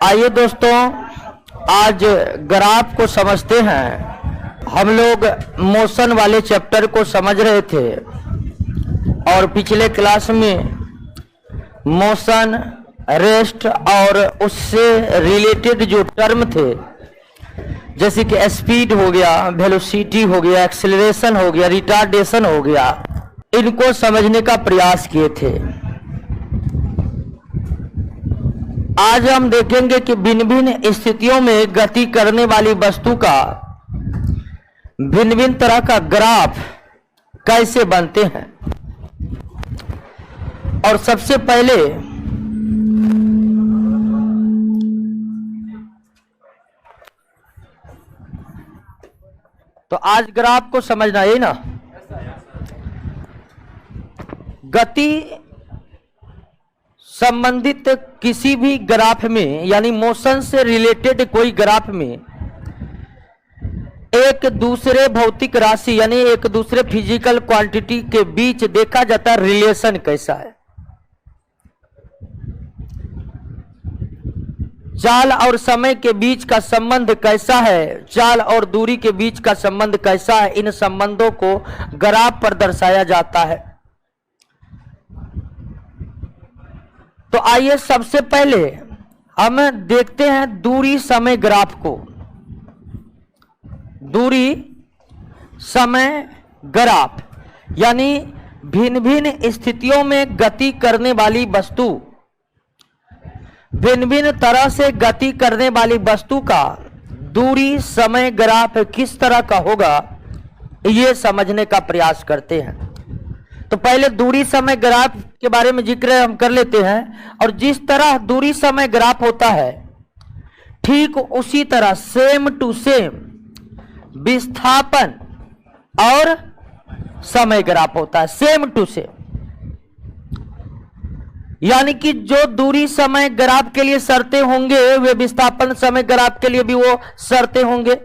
आइए दोस्तों, आज ग्राफ को समझते हैं। हम लोग मोशन वाले चैप्टर को समझ रहे थे और पिछले क्लास में मोशन, रेस्ट और उससे रिलेटेड जो टर्म थे, जैसे कि स्पीड हो गया, वेलोसिटी हो गया, एक्सेलरेशन हो गया, रिटार्डेशन हो गया, इनको समझने का प्रयास किए थे। आज हम देखेंगे कि भिन्न भिन्न स्थितियों में गति करने वाली वस्तु का भिन्न भिन्न तरह का ग्राफ कैसे बनते हैं। और सबसे पहले तो आज ग्राफ को समझना है ना। गति संबंधित किसी भी ग्राफ में, यानी मोशन से रिलेटेड कोई ग्राफ में एक दूसरे भौतिक राशि यानी एक दूसरे फिजिकल क्वांटिटी के बीच देखा जाता है रिलेशन कैसा है। चाल और समय के बीच का संबंध कैसा है, चाल और दूरी के बीच का संबंध कैसा है, इन संबंधों को ग्राफ पर दर्शाया जाता है। तो आइए सबसे पहले हम देखते हैं दूरी समय ग्राफ को। दूरी समय ग्राफ यानी भिन्न भिन्न स्थितियों में गति करने वाली वस्तु, भिन्न भिन्न तरह से गति करने वाली वस्तु का दूरी समय ग्राफ किस तरह का होगा, ये समझने का प्रयास करते हैं। तो पहले दूरी समय ग्राफ के बारे में जिक्र हम कर लेते हैं। और जिस तरह दूरी समय ग्राफ होता है, ठीक उसी तरह सेम टू सेम विस्थापन और समय ग्राफ होता है। सेम टू सेम यानी कि जो दूरी समय ग्राफ के लिए शर्तें होंगे, वे विस्थापन समय ग्राफ के लिए भी वो शर्तें होंगे।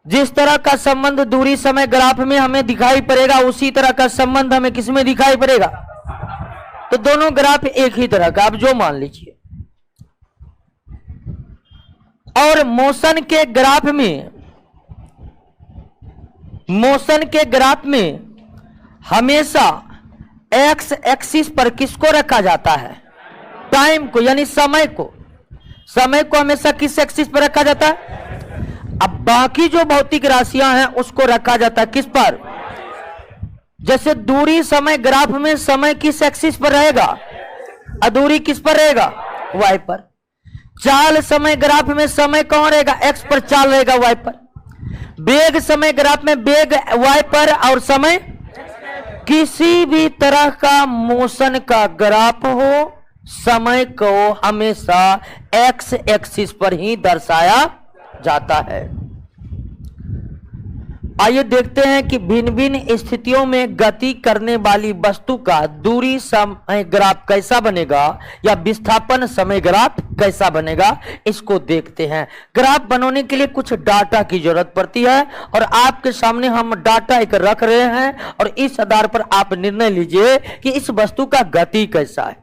जिस तरह का संबंध दूरी समय ग्राफ में हमें दिखाई पड़ेगा, उसी तरह का संबंध हमें किसमें दिखाई पड़ेगा। तो दोनों ग्राफ एक ही तरह का, आप जो मान लीजिए। और मोशन के ग्राफ में हमेशा एक्स एक्सिस पर किसको रखा जाता है, टाइम को, यानी समय को। समय को हमेशा किस एक्सिस पर रखा जाता है। अब बाकी जो भौतिक राशियां हैं उसको रखा जाता है किस पर। जैसे दूरी समय ग्राफ में समय किस एक्सिस पर रहेगा, दूरी किस पर रहेगा, वाई पर। चाल समय ग्राफ में समय कौन रहेगा, एक्स पर, चाल रहेगा वाई पर। वेग समय ग्राफ में वेग वाई पर और समय। किसी भी तरह का मोशन का ग्राफ हो, समय को हमेशा एक्स एक्सिस पर ही दर्शाया जाता है। आइए देखते हैं कि भिन्न भिन्न स्थितियों में गति करने वाली वस्तु का दूरी समय ग्राफ कैसा बनेगा या विस्थापन समय ग्राफ कैसा बनेगा, इसको देखते हैं। ग्राफ बनाने के लिए कुछ डाटा की जरूरत पड़ती है और आपके सामने हम डाटा एक रख रहे हैं और इस आधार पर आप निर्णय लीजिए कि इस वस्तु का गति कैसा है।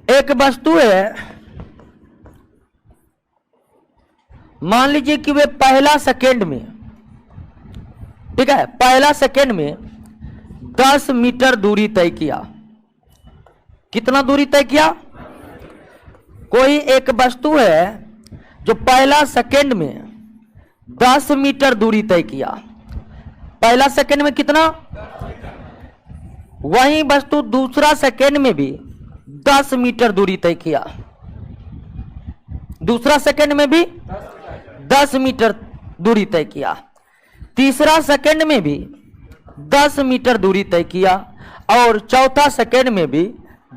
एक वस्तु है, मान लीजिए कि वे पहला सेकेंड में, ठीक है, पहला सेकेंड में 10 मीटर दूरी तय किया। कितना दूरी तय किया। कोई एक वस्तु है जो पहला सेकेंड में 10 मीटर दूरी तय किया। पहला सेकेंड में कितना। वही वस्तु दूसरा सेकेंड में भी 10 मीटर दूरी तय किया। दूसरा सेकेंड में भी 10 मीटर दूरी तय किया। तीसरा सेकंड में भी 10 मीटर दूरी तय किया और चौथा सेकंड में भी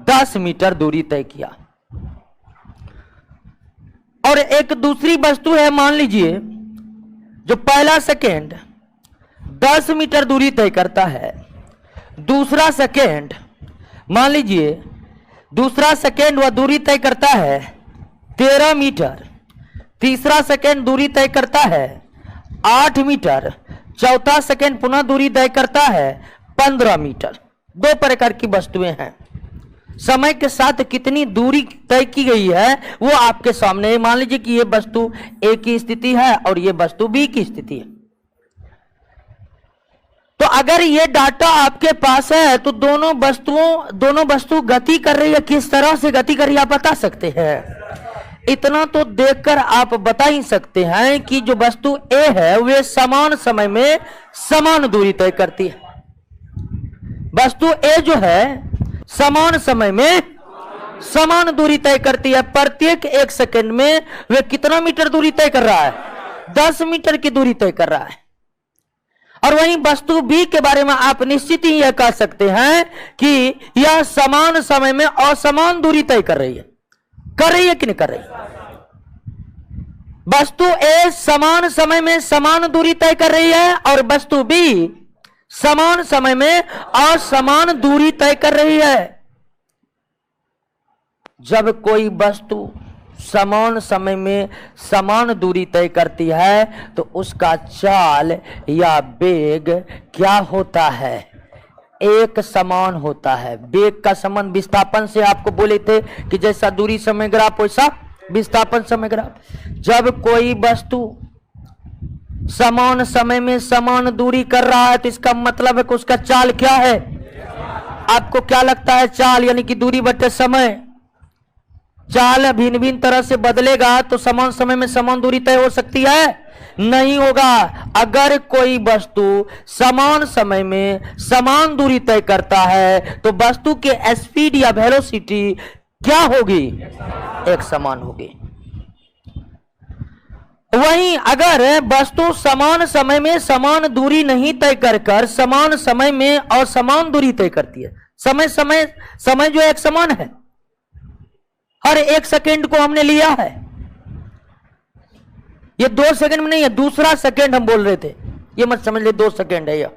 10 मीटर दूरी तय किया। और एक दूसरी वस्तु है, मान लीजिए, जो पहला सेकंड 10 मीटर दूरी तय करता है, दूसरा सेकंड, मान लीजिए दूसरा सेकंड वह दूरी तय करता है 13 मीटर, तीसरा सेकंड दूरी तय करता है 8 मीटर, चौथा सेकंड पुनः दूरी तय करता है 15 मीटर। दो प्रकार की वस्तुएं हैं। समय के साथ कितनी दूरी तय की गई है वो आपके सामने है। मान लीजिए कि ये वस्तु ए की स्थिति है और ये वस्तु बी की स्थिति है। तो अगर ये डाटा आपके पास है तो दोनों वस्तु गति कर रही है, किस तरह से गति कर रही है आप बता सकते हैं। इतना तो देखकर आप बता ही सकते हैं कि जो वस्तु ए है वे समान समय में समान दूरी तय करती है। वस्तु ए जो है समान समय में समान दूरी तय करती है। प्रत्येक 1 सेकंड में वे कितना मीटर दूरी तय कर रहा है? 10 मीटर की दूरी तय कर रहा है। और वहीं वस्तु बी के बारे में आप निश्चित ही यह कह सकते हैं कि यह समान समय में असमान दूरी तय कर रही है कि नहीं कर रही? वस्तु ए समान समय में समान दूरी तय कर रही है और वस्तु बी समान समय में असमान दूरी तय कर रही है। जब कोई वस्तु समान समय में समान दूरी तय करती है तो उसका चाल या वेग क्या होता है? एक समान होता है। वेग का समान विस्थापन से आपको बोले थे कि जैसा दूरी समय ग्राफ वैसा विस्थापन समय ग्राफ। जब कोई वस्तु समान समय में समान दूरी कर रहा है तो इसका मतलब है कि उसका चाल क्या है? आपको क्या लगता है? चाल यानी कि दूरी बटे समय। चाल भिन्न भिन्न तरह से बदलेगा तो समान समय में समान दूरी तय हो सकती है? नहीं होगा। अगर कोई वस्तु समान समय में समान दूरी तय करता है तो वस्तु के स्पीड या वेलोसिटी क्या होगी? एक समान होगी। वहीं अगर वस्तु समान समय में समान दूरी नहीं तय कर समान समय में और समान दूरी तय करती है, समय जो एक समान है, हर 1 सेकंड को हमने लिया है, ये 2 सेकंड में नहीं है, दूसरा सेकंड हम बोल रहे थे, ये मत समझ ले 2 सेकंड है यह।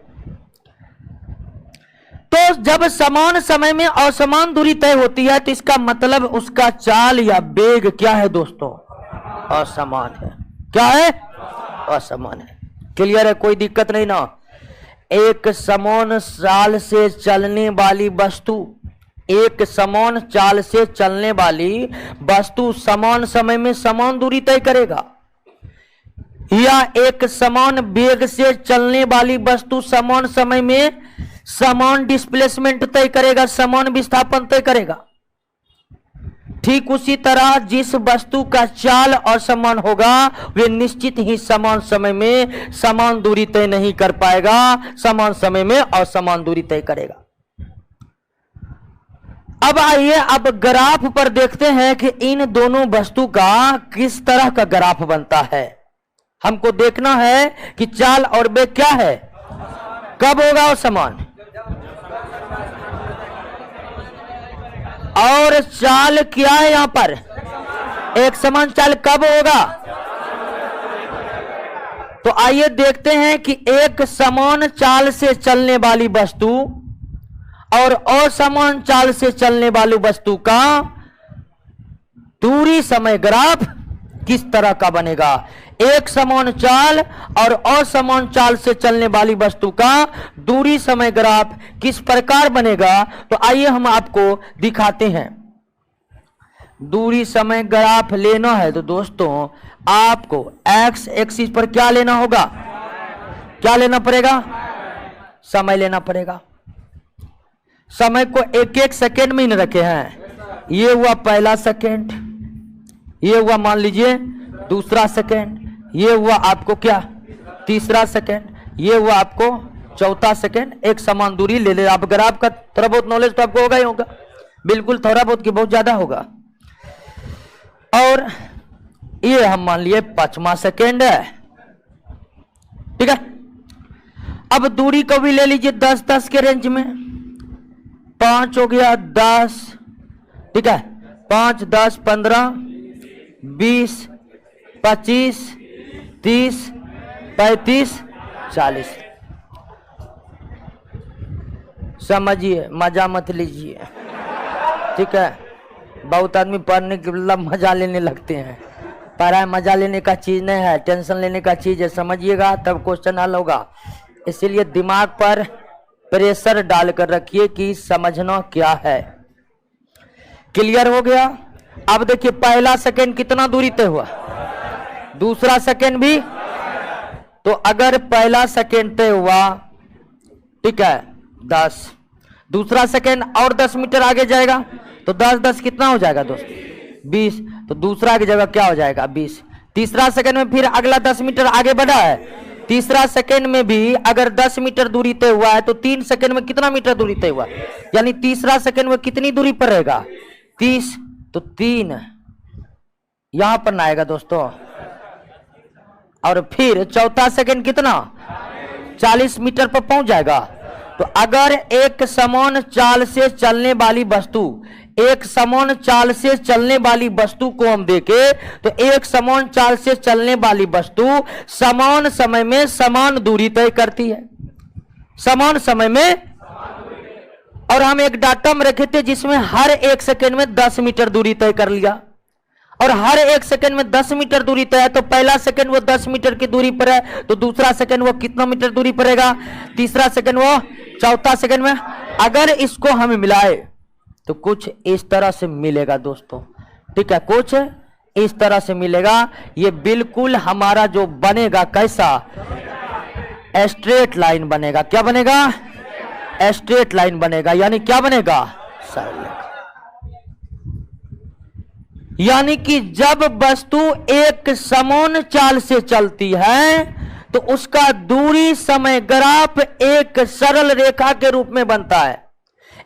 तो जब समान समय में असमान दूरी तय होती है तो इसका मतलब उसका चाल या वेग क्या है दोस्तों? असमान है। क्या है? असमान है। क्लियर है? कोई दिक्कत नहीं ना। एक समान चाल से चलने वाली वस्तु, एक समान चाल से चलने वाली वस्तु समान समय में समान दूरी तय करेगा, या एक समान वेग से चलने वाली वस्तु समान समय में समान डिस्प्लेसमेंट तय करेगा, समान विस्थापन तय करेगा। ठीक उसी तरह जिस वस्तु का चाल असमान होगा वे निश्चित ही समान समय में समान दूरी तय नहीं कर पाएगा, समान समय में असमान दूरी तय करेगा। अब आइए अब ग्राफ पर देखते हैं कि इन दोनों वस्तु का किस तरह का ग्राफ बनता है। हमको देखना है कि चाल और वेग क्या है, कब होगा असमान, और चाल क्या है यहां पर, एक समान चाल कब होगा। तो आइए देखते हैं कि एक समान चाल से चलने वाली वस्तु और असमान चाल से चलने वाली वस्तु का दूरी समय ग्राफ किस तरह का बनेगा। एक समान चाल और असमान चाल से चलने वाली वस्तु का दूरी समय ग्राफ किस प्रकार बनेगा, तो आइए हम आपको दिखाते हैं। दूरी समय ग्राफ लेना है तो दोस्तों आपको एक्स एक्सिस पर क्या लेना होगा, क्या लेना पड़ेगा, समय लेना पड़ेगा। समय को 1-1 सेकेंड में ही रखे हैं। ये हुआ पहला सेकेंड, ये हुआ मान लीजिए दूसरा सेकेंड, ये हुआ आपको क्या तीसरा सेकेंड, ये हुआ आपको चौथा सेकेंड। एक समान दूरी ले ले। आप ग्राफ का थोड़ा बहुत नॉलेज तो आपको होगा ही होगा, बिल्कुल थोड़ा बहुत की बहुत ज्यादा होगा। और ये हम मान लिए 5वां सेकेंड है, ठीक है। अब दूरी को भी ले लीजिए 10-10 के रेंज में, 5 हो गया 10, ठीक है, 5, 10, 15, 20, 25, 30, 35, 40। समझिए, मजा मत लीजिए, ठीक है। बहुत आदमी पढ़ने के मतलब मजा लेने लगते हैं, पढ़ाई मजा लेने का चीज नहीं है, टेंशन लेने का चीज है। समझिएगा तब क्वेश्चन हल होगा। इसीलिए दिमाग पर प्रेशर डालकर रखिए कि समझना क्या है। क्लियर हो गया। अब देखिए पहला सेकंड कितना दूरी तय हुआ, दूसरा सेकंड भी। तो अगर पहला सेकंड तय हुआ, ठीक है 10, दूसरा सेकंड और 10 मीटर आगे जाएगा तो 10 10 कितना हो जाएगा दोस्तों, 20। तो दूसरा की जगह क्या हो जाएगा 20। तीसरा सेकंड में फिर अगला 10 मीटर आगे बढ़ा है, तीसरा सेकंड में भी अगर 10 मीटर दूरी तय हुआ है तो 3 सेकंड में कितना मीटर दूरी तय हुआ, यानी तीसरा सेकंड में कितनी दूरी पर रहेगा 30। तो 3 यहां पर ना आएगा दोस्तों। और फिर चौथा सेकंड कितना 40 मीटर पर पहुंच जाएगा। तो अगर एक समान चाल से चलने वाली वस्तु, एक समान चाल से चलने वाली वस्तु को हम देखें तो एक समान चाल से चलने वाली वस्तु समान समय में समान दूरी तय करती है, समान समय में। और हम एक डाटा में रखे थे जिसमें हर एक सेकंड में 10 मीटर दूरी तय कर लिया, और हर एक सेकंड में 10 मीटर दूरी तय है। तो पहला सेकंड वो 10 मीटर की दूरी पर है, तो दूसरा सेकंड वो कितना मीटर दूरी पर रहेगा, तीसरा सेकंड वो, चौथा सेकंड में। अगर इसको हम मिलाए तो कुछ इस तरह से मिलेगा दोस्तों, ठीक है, कुछ इस तरह से मिलेगा। ये बिल्कुल हमारा जो बनेगा कैसा, स्ट्रेट लाइन बनेगा। क्या बनेगा, स्ट्रेट लाइन बनेगा, यानी क्या बनेगा, सरल रेखा। यानी कि जब वस्तु एक समान चाल से चलती है तो उसका दूरी समय ग्राफ एक सरल रेखा के रूप में बनता है,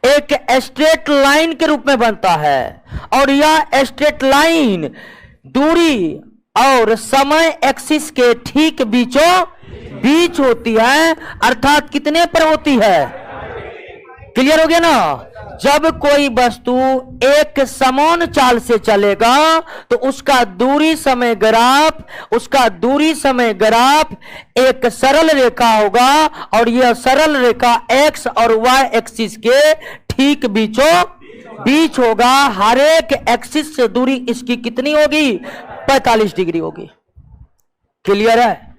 एक स्ट्रेट लाइन के रूप में बनता है। और यह स्ट्रेट लाइन दूरी और समय एक्सिस के ठीक बीचों बीच होती है, अर्थात कितने पर होती है। क्लियर हो गया ना। जब कोई वस्तु एक समान चाल से चलेगा तो उसका दूरी समय ग्राफ, उसका दूरी समय ग्राफ एक सरल रेखा होगा, और यह सरल रेखा एक्स और वाई एक्सिस के ठीक बीचों बीच होगा। हर एक एक्सिस से दूरी इसकी कितनी होगी, 45 डिग्री होगी। क्लियर है,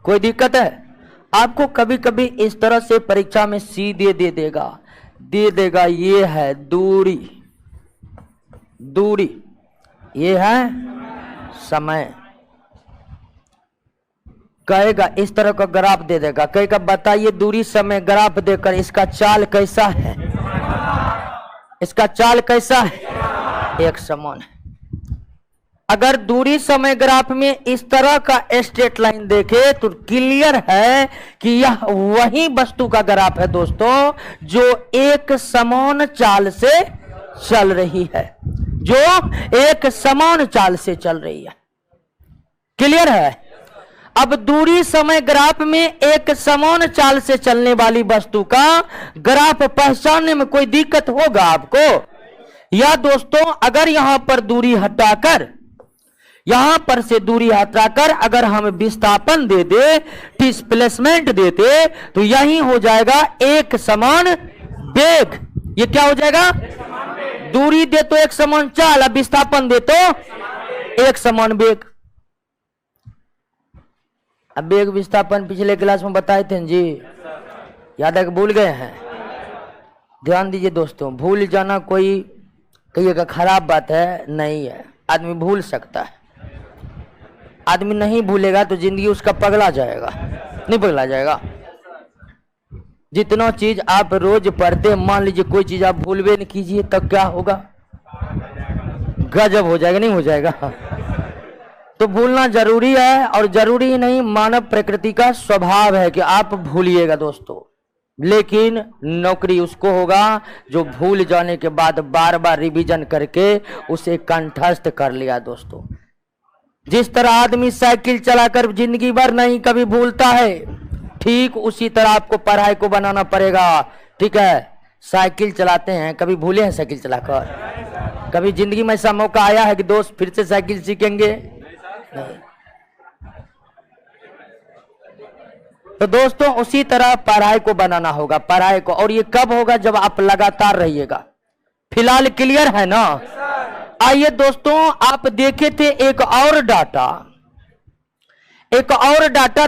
कोई दिक्कत है। आपको कभी कभी इस तरह से परीक्षा में सीधे दे देगा ये है दूरी, दूरी ये है समय, कहेगा इस तरह का ग्राफ दे देगा, कहेगा बताइए दूरी समय ग्राफ देकर इसका चाल कैसा है, इसका चाल कैसा है, एक समान है। अगर दूरी समय ग्राफ में इस तरह का स्ट्रेट लाइन देखे तो क्लियर है कि यह वही वस्तु का ग्राफ है दोस्तों जो एक समान चाल से चल रही है, जो एक समान चाल से चल रही है। क्लियर है। अब दूरी समय ग्राफ में एक समान चाल से चलने वाली वस्तु का ग्राफ पहचानने में कोई दिक्कत होगा आपको? या दोस्तों अगर यहां पर दूरी हटाकर, यहां पर से दूरी हटाकर अगर हम विस्थापन दे दे, डिस्प्लेसमेंट देते, तो यही हो जाएगा एक समान वेग। ये क्या हो जाएगा? दूरी दे तो एक समान चाल, अब विस्थापन दे तो एक समान वेग। अब वेग विस्थापन पिछले क्लास में बताए थे जी, याद है कि भूल गए हैं? ध्यान दीजिए दोस्तों, भूल जाना कोई कहिएगा खराब बात है, नहीं है। आदमी भूल सकता है, आदमी नहीं भूलेगा तो जिंदगी उसका पगला जाएगा, नहीं पगला जाएगा। जितना चीज आप रोज पढ़ते, मान लीजिए कोई चीज आप भूलवे नहीं कीजिए तब क्या होगा? गजब हो जाएगा, नहीं हो जाएगा? तो भूलना जरूरी है, और जरूरी ही नहीं, मानव प्रकृति का स्वभाव है कि आप भूलिएगा दोस्तों। लेकिन नौकरी उसको होगा जो भूल जाने के बाद बार बार रिवीजन करके उसे कंठस्थ कर लिया दोस्तों। जिस तरह आदमी साइकिल चलाकर जिंदगी भर नहीं कभी भूलता है, ठीक उसी तरह आपको पढ़ाई को बनाना पड़ेगा। ठीक है, साइकिल चलाते हैं, कभी भूले हैं साइकिल चलाकर? कभी जिंदगी में ऐसा मौका आया है कि दोस्त फिर से साइकिल सीखेंगे? नहीं। तो दोस्तों उसी तरह पढ़ाई को बनाना होगा, पढ़ाई को। और ये कब होगा? जब आप लगातार रहिएगा। फिलहाल क्लियर है ना? आइए दोस्तों, आप देखे थे एक और डाटा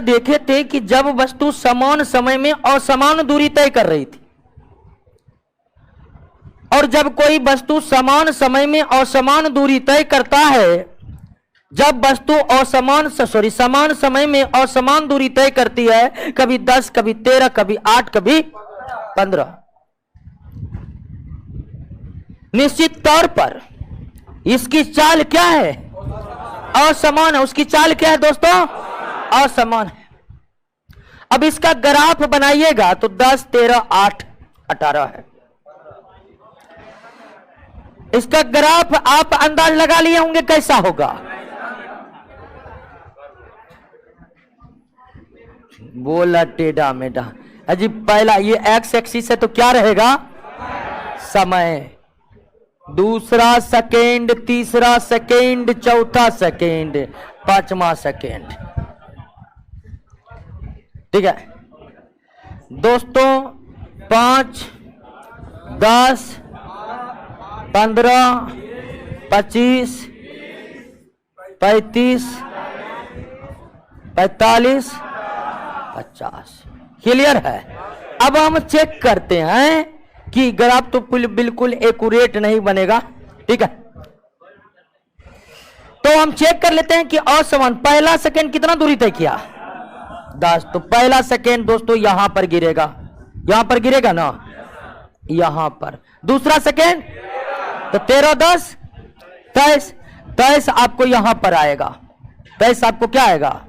देखे थे कि जब वस्तु समान समय में असमान दूरी तय कर रही थी, और जब कोई वस्तु समान समय में असमान दूरी तय करता है, जब वस्तु समान समय में असमान दूरी तय करती है, कभी 10, कभी 13, कभी 8, कभी 15, निश्चित तौर पर इसकी चाल क्या है? असमान है। उसकी चाल क्या है दोस्तों? असमान है। अब इसका ग्राफ बनाइएगा तो 10, 13, 8, 18 है। इसका ग्राफ आप अंदाज लगा लिए होंगे कैसा होगा। बोला टेढ़ा मेढ़ा। अजी पहला ये एक्स एक्सिस है तो क्या रहेगा? समय। दूसरा सेकेंड, तीसरा सेकेंड, चौथा सेकेंड, पांचवा सेकेंड। ठीक है दोस्तों, 5, 10, 15, 25, 35, 45, 50। क्लियर है। अब हम चेक करते हैं कि ग्राफ तो बिल्कुल एक्यूरेट नहीं बनेगा। ठीक है, तो हम चेक कर लेते हैं कि असमान। पहला सेकेंड कितना दूरी तय किया? 10। तो पहला सेकेंड दोस्तों यहां पर गिरेगा, यहां पर गिरेगा ना, यहां पर। दूसरा सेकेंड तो 13, 10, 23, 23 आपको यहां पर आएगा। 23 आपको क्या आएगा?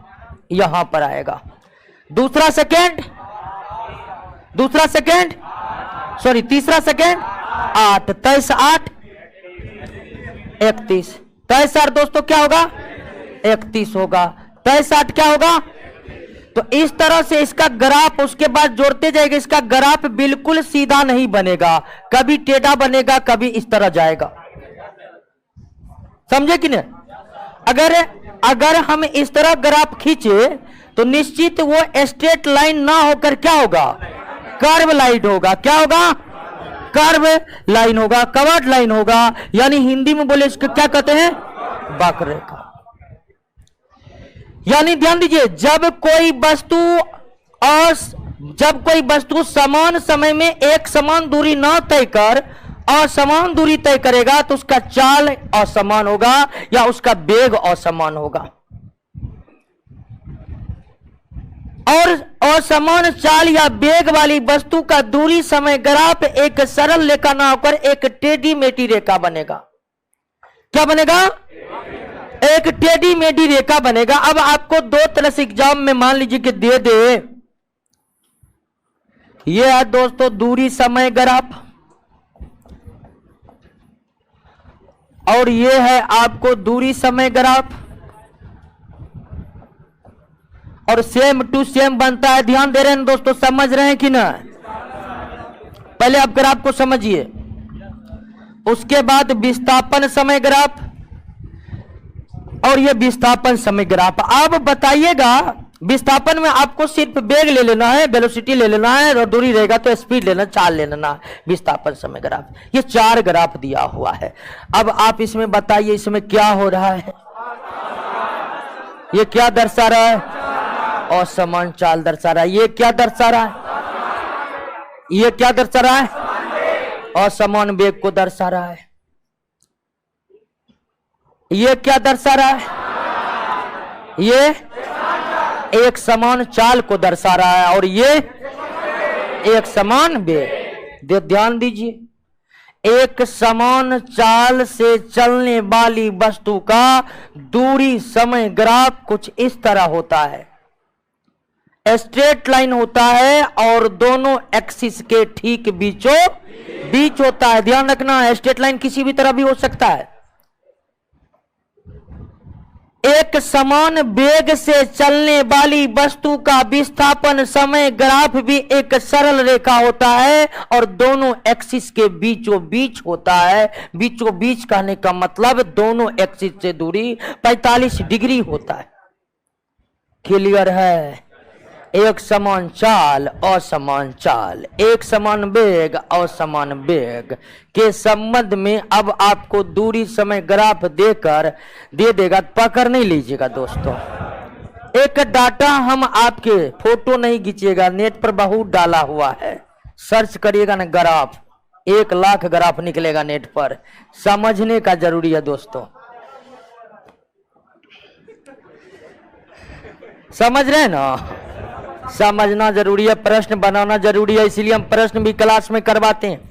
यहां पर आएगा। दूसरा सेकेंड, तीसरा सेकेंड 8, 23, 8, 31। 23, 8 दोस्तों क्या होगा? 31 होगा। 23, 8 क्या होगा? तो इस तरह से इसका ग्राफ उसके बाद जोड़ते जाएगा। इसका ग्राफ बिल्कुल सीधा नहीं बनेगा, कभी टेढ़ा बनेगा, कभी इस तरह जाएगा। समझे कि नहीं? अगर हम इस तरह ग्राफ खींचे तो निश्चित वो स्ट्रेट लाइन ना होकर क्या होगा? कर्व लाइन होगा। क्या होगा? कर्व लाइन होगा, कवर्ड लाइन होगा। यानी हिंदी में बोले इसको क्या कहते हैं? वक्ररेखा। यानी ध्यान दीजिए, जब कोई वस्तु समान समय में एक समान दूरी न तय कर असमान दूरी तय करेगा तो उसका चाल असमान होगा या उसका वेग असमान होगा। और असमान चाल या वेग वाली वस्तु का दूरी समय ग्राफ एक सरल रेखा ना होकर एक टेढ़ी मेढ़ी रेखा बनेगा। क्या बनेगा? एक टेढ़ी मेढ़ी रेखा बनेगा। अब आपको दो तरह से एग्जाम में मान लीजिए कि दे ये है दोस्तों दूरी समय ग्राफ, और ये है आपको दूरी समय ग्राफ, और सेम टू सेम बनता है। ध्यान दे रहे हैं दोस्तों? समझ रहे हैं कि ना? पहले आप ग्राफ को समझिए, उसके बाद विस्थापन समय ग्राफ और ये विस्थापन समय ग्राफ। अब बताइएगा, विस्थापन में आपको सिर्फ वेग ले लेना है, वेलोसिटी ले लेना है, और दूरी रहेगा तो स्पीड लेना, चाल ले लेना। विस्थापन समय ग्राफ, ये 4 ग्राफ दिया हुआ है। अब आप इसमें बताइए इसमें क्या हो रहा है? ये क्या दर्शा रहा है? असमान चाल दर्शा रहा है। ये क्या दर्शा रहा है? ये क्या दर्शा रहा है? असमान वेग को दर्शा रहा है। ये क्या दर्शा रहा है? ये एक समान चाल को दर्शा रहा है, और ये एक समान वेग। ध्यान दीजिए, एक समान चाल से चलने वाली वस्तु का दूरी समय ग्राफ कुछ इस तरह होता है। स्ट्रेट लाइन होता है और दोनों एक्सिस के ठीक बीचों बीच होता है। ध्यान रखना, स्ट्रेट लाइन किसी भी तरह भी हो सकता है। एक समान वेग से चलने वाली वस्तु का विस्थापन समय ग्राफ भी एक सरल रेखा होता है और दोनों एक्सिस के बीचों बीच होता है। बीचों बीच कहने का मतलब दोनों एक्सिस से दूरी 45 डिग्री होता है। क्लियर है? एक समान चाल, असमान चाल, एक समान वेग, असमान वेग के संबंध में अब आपको दूरी समय ग्राफ देकर दे देगा। पकड़ नहीं लीजिएगा दोस्तों। एक डाटा हम आपके फोटो नहीं खींचिएगा, नेट पर बहुत डाला हुआ है, सर्च करिएगा ना ग्राफ। 1 लाख ग्राफ निकलेगा नेट पर, समझने का जरूरी है दोस्तों। समझ रहे हैं ना, समझना जरूरी है, प्रश्न बनाना जरूरी है, इसीलिए हम प्रश्न भी क्लास में करवाते हैं।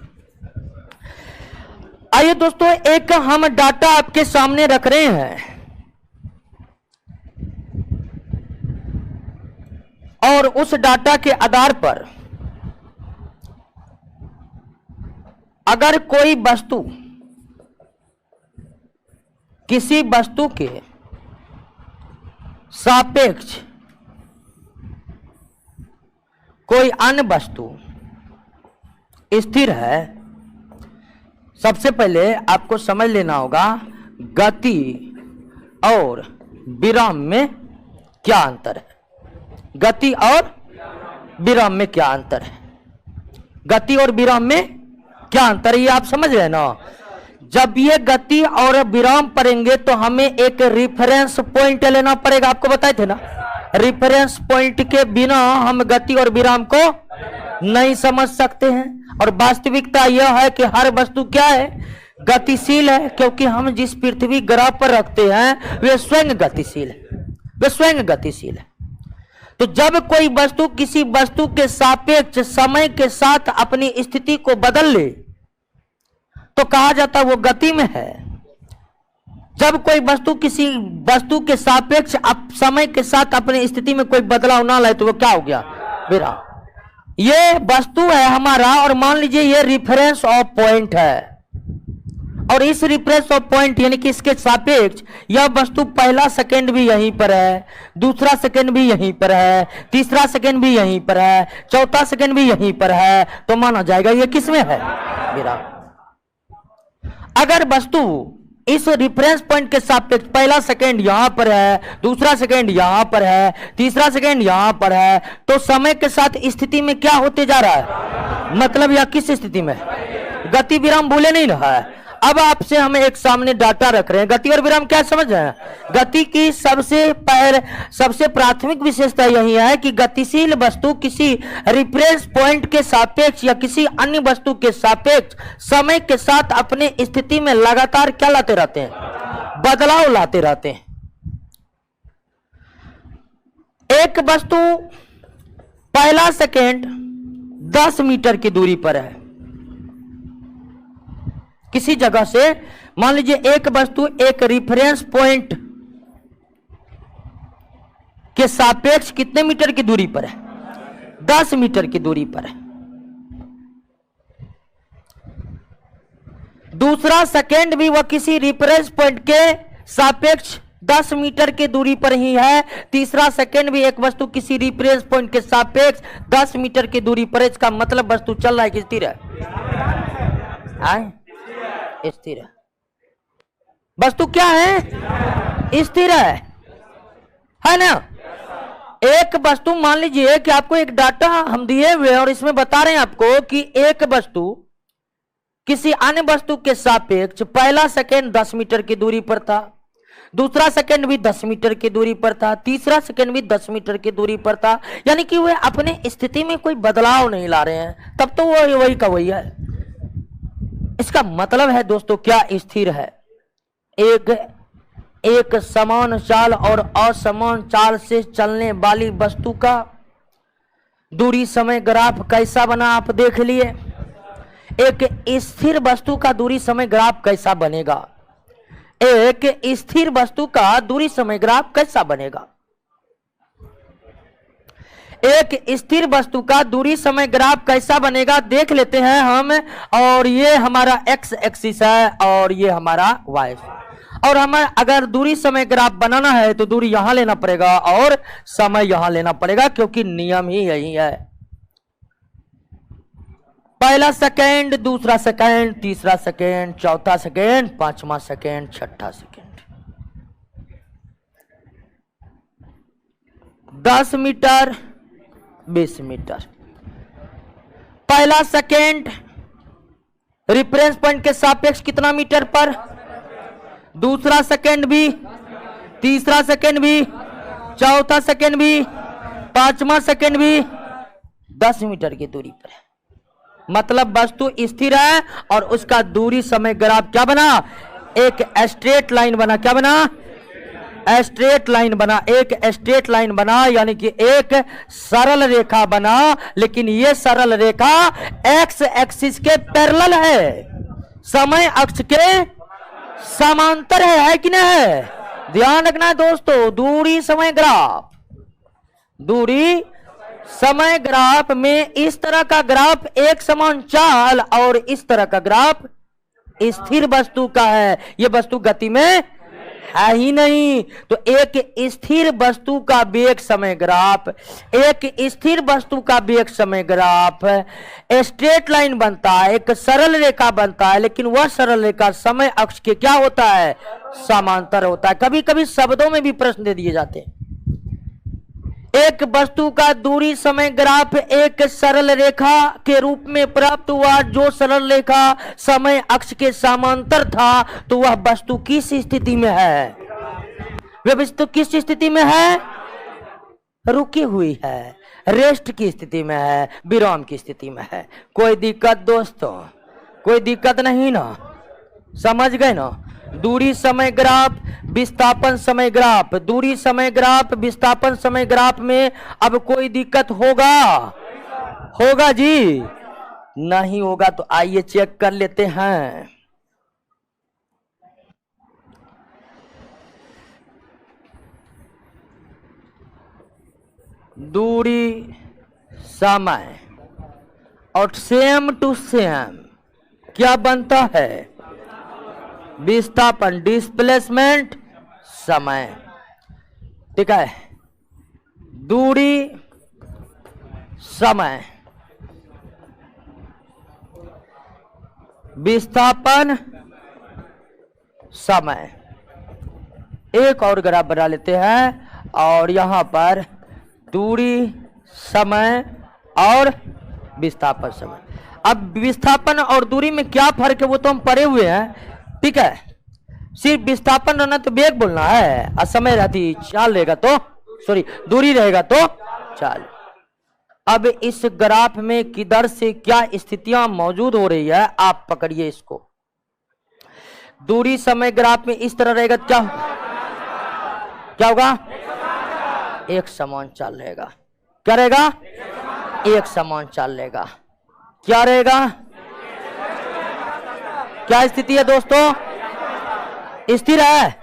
आइए दोस्तों, एक हम डाटा आपके सामने रख रहे हैं और उस डाटा के आधार पर अगर कोई वस्तु किसी वस्तु के सापेक्ष कोई अन्य वस्तु स्थिर है, सबसे पहले आपको समझ लेना होगा गति और विराम में क्या अंतर है। गति और विराम में क्या अंतर है, गति और विराम में क्या अंतर है, ये आप समझ रहे हैं ना। जब ये गति और विराम पढ़ेंगे तो हमें एक रिफरेंस पॉइंट लेना पड़ेगा, आपको बताए थे ना। रिफरेंस पॉइंट के बिना हम गति और विराम को नहीं समझ सकते हैं। और वास्तविकता यह है कि हर वस्तु क्या है, गतिशील है, क्योंकि हम जिस पृथ्वी ग्रह पर रखते हैं वे स्वयं गतिशील है, वे स्वयं गतिशील है। तो जब कोई वस्तु किसी वस्तु के सापेक्ष समय के साथ अपनी स्थिति को बदल ले तो कहा जाता है वो गति में है। जब कोई वस्तु किसी वस्तु के सापेक्ष समय के साथ अपनी स्थिति में कोई बदलाव ना लाए तो वो क्या हो गया, विराम। ये वस्तु है हमारा, और मान लीजिए ये रिफरेंस ऑफ पॉइंट है, और इस रिफरेंस ऑफ पॉइंट यानी कि इसके सापेक्ष यह वस्तु पहला सेकंड भी यहीं पर है, दूसरा सेकंड भी यहीं पर है, तीसरा सेकंड भी यहीं पर है, चौथा सेकंड भी यहीं पर है, तो माना जाएगा ये किसमें है, विराम। अगर वस्तु इस रिफरेंस पॉइंट के सापेक्ष पहला सेकंड यहां पर है, दूसरा सेकंड यहां पर है, तीसरा सेकंड यहां पर है, तो समय के साथ स्थिति में क्या होते जा रहा है, मतलब यह किस स्थिति में, गति विराम भूले नहीं रहा है। अब आपसे हम एक सामने डाटा रख रहे हैं, गति और विराम क्या समझ रहे हैं। गति की सबसे प्राथमिक विशेषता यही है कि गतिशील वस्तु किसी रिफरेंस पॉइंट के सापेक्ष या किसी अन्य वस्तु के सापेक्ष समय के साथ अपने स्थिति में लगातार क्या लाते रहते हैं, बदलाव लाते रहते हैं। एक वस्तु पहला सेकेंड 10 मीटर की दूरी पर है, किसी जगह से मान लीजिए एक वस्तु एक रिफरेंस पॉइंट के सापेक्ष कितने मीटर की दूरी पर है, 10 मीटर की दूरी पर है। दूसरा सेकेंड भी वह किसी रिफरेंस पॉइंट के सापेक्ष 10 मीटर की दूरी पर ही है। तीसरा सेकेंड भी एक वस्तु किसी रिफरेंस पॉइंट के सापेक्ष 10 मीटर की दूरी पर है। इसका मतलब वस्तु चल रहा है कि स्थिर है, स्थिर है। वस्तु क्या है, स्थिर है ना। एक वस्तु मान लीजिए कि आपको एक डाटा हम दिए हुए और इसमें बता रहे हैं आपको कि एक वस्तु किसी अन्य वस्तु के सापेक्ष पहला सेकेंड 10 मीटर की दूरी पर था, दूसरा सेकेंड भी 10 मीटर की दूरी पर था, तीसरा सेकेंड भी 10 मीटर की दूरी पर था। यानी कि वे अपने स्थिति में कोई बदलाव नहीं ला रहे हैं, तब तो वो वही का वही है। इसका मतलब है दोस्तों क्या स्थिर है। एक समान चाल और असमान चाल से चलने वाली वस्तु का दूरी समय ग्राफ कैसा बना आप देख लिए। एक स्थिर वस्तु का दूरी समय ग्राफ कैसा बनेगा, एक स्थिर वस्तु का दूरी समय ग्राफ कैसा बनेगा। एक स्थिर वस्तु का दूरी समय ग्राफ कैसा बनेगा देख लेते हैं हम। और ये हमारा एक्स एक्सिस है और ये हमारा वाई। और हमें अगर दूरी समय ग्राफ बनाना है तो दूरी यहां लेना पड़ेगा और समय यहां लेना पड़ेगा, क्योंकि नियम ही यही है। पहला सेकेंड, दूसरा सेकेंड, तीसरा सेकेंड, चौथा सेकेंड, पांचवा सेकेंड, छठा सेकेंड। 10 metre, 20 metre. पहला सेकेंड रिफरेंस पॉइंट के सापेक्ष कितना मीटर पर, दूसरा सेकेंड भी, तीसरा सेकेंड भी, चौथा सेकेंड भी, पांचवा सेकेंड भी 10 मीटर की दूरी पर है। मतलब वस्तु स्थिर है और उसका दूरी समय ग्राफ क्या बना, एक स्ट्रेट लाइन बना। क्या बना, स्ट्रेट लाइन बना, एक स्ट्रेट लाइन बना, यानी कि एक सरल रेखा बना। लेकिन यह सरल रेखा एक्स एक्सिस के पैरेलल है, समय अक्ष के समांतर है कि नहीं है? ध्यान रखना है दोस्तों, दूरी समय ग्राफ, दूरी समय ग्राफ में इस तरह का ग्राफ एक समान चाल और इस तरह का ग्राफ स्थिर वस्तु का है। यह वस्तु गति में है ही नहीं। तो एक स्थिर वस्तु का वेग समय ग्राफ, एक स्थिर वस्तु का वेग समय ग्राफ स्ट्रेट लाइन बनता है, एक सरल रेखा बनता है, लेकिन वह सरल रेखा समय अक्ष के क्या होता है, समांतर होता है। कभी कभी शब्दों में भी प्रश्न दे दिए जाते हैं। एक वस्तु का दूरी समय ग्राफ एक सरल रेखा के रूप में प्राप्त हुआ, जो सरल रेखा समय अक्ष के समांतर था। तो वह वस्तु किस स्थिति में है, वह वस्तु किस स्थिति में है, रुकी हुई है, रेस्ट की स्थिति में है, विराम की स्थिति में है। कोई दिक्कत दोस्तों, कोई दिक्कत नहीं ना, समझ गए ना? दूरी समय ग्राफ, विस्थापन समय ग्राफ, दूरी समय ग्राफ, विस्थापन समय ग्राफ में अब कोई दिक्कत होगा, होगा जी? नहीं होगा तो आइए चेक कर लेते हैं। दूरी समय और सेम टू सेम क्या बनता है, विस्थापन, डिस्प्लेसमेंट समय। ठीक है, दूरी समय, विस्थापन समय। एक और ग्राफ बना लेते हैं और यहां पर दूरी समय और विस्थापन समय। अब विस्थापन और दूरी में क्या फर्क है वो तो हम पढ़े हुए हैं। ठीक है, सिर्फ विस्थापन रहना तो वेग बोलना है और समय रहती चाल रहेगा तो, सॉरी दूरी रहेगा तो चाल। अब इस ग्राफ में किधर से क्या स्थितियां मौजूद हो रही है आप पकड़िए इसको। दूरी समय ग्राफ में इस तरह रहेगा, क्या होगा, एक समान चाल रहेगा। क्या रहेगा, एक समान चाल रहेगा। क्या रहेगा, क्या स्थिति है दोस्तों, स्थिर है,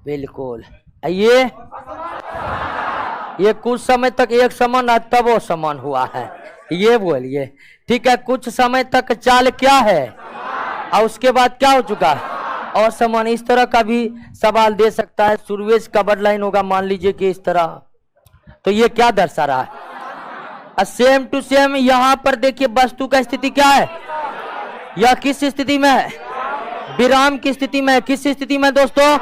बिल्कुल। ये कुछ समय तक एक समान है, तब वो समान हुआ है, ये बोलिए। ठीक है, कुछ समय तक चाल क्या है और उसके बाद क्या हो चुका है, और समान। इस तरह का भी सवाल दे सकता है। शुरुएज कवर लाइन होगा मान लीजिए कि इस तरह, तो ये क्या दर्शा रहा है, सेम टू सेम। यहां पर देखिए वस्तु का स्थिति क्या है, यह किस स्थिति में है, विराम की स्थिति में है। किस स्थिति में दोस्तों,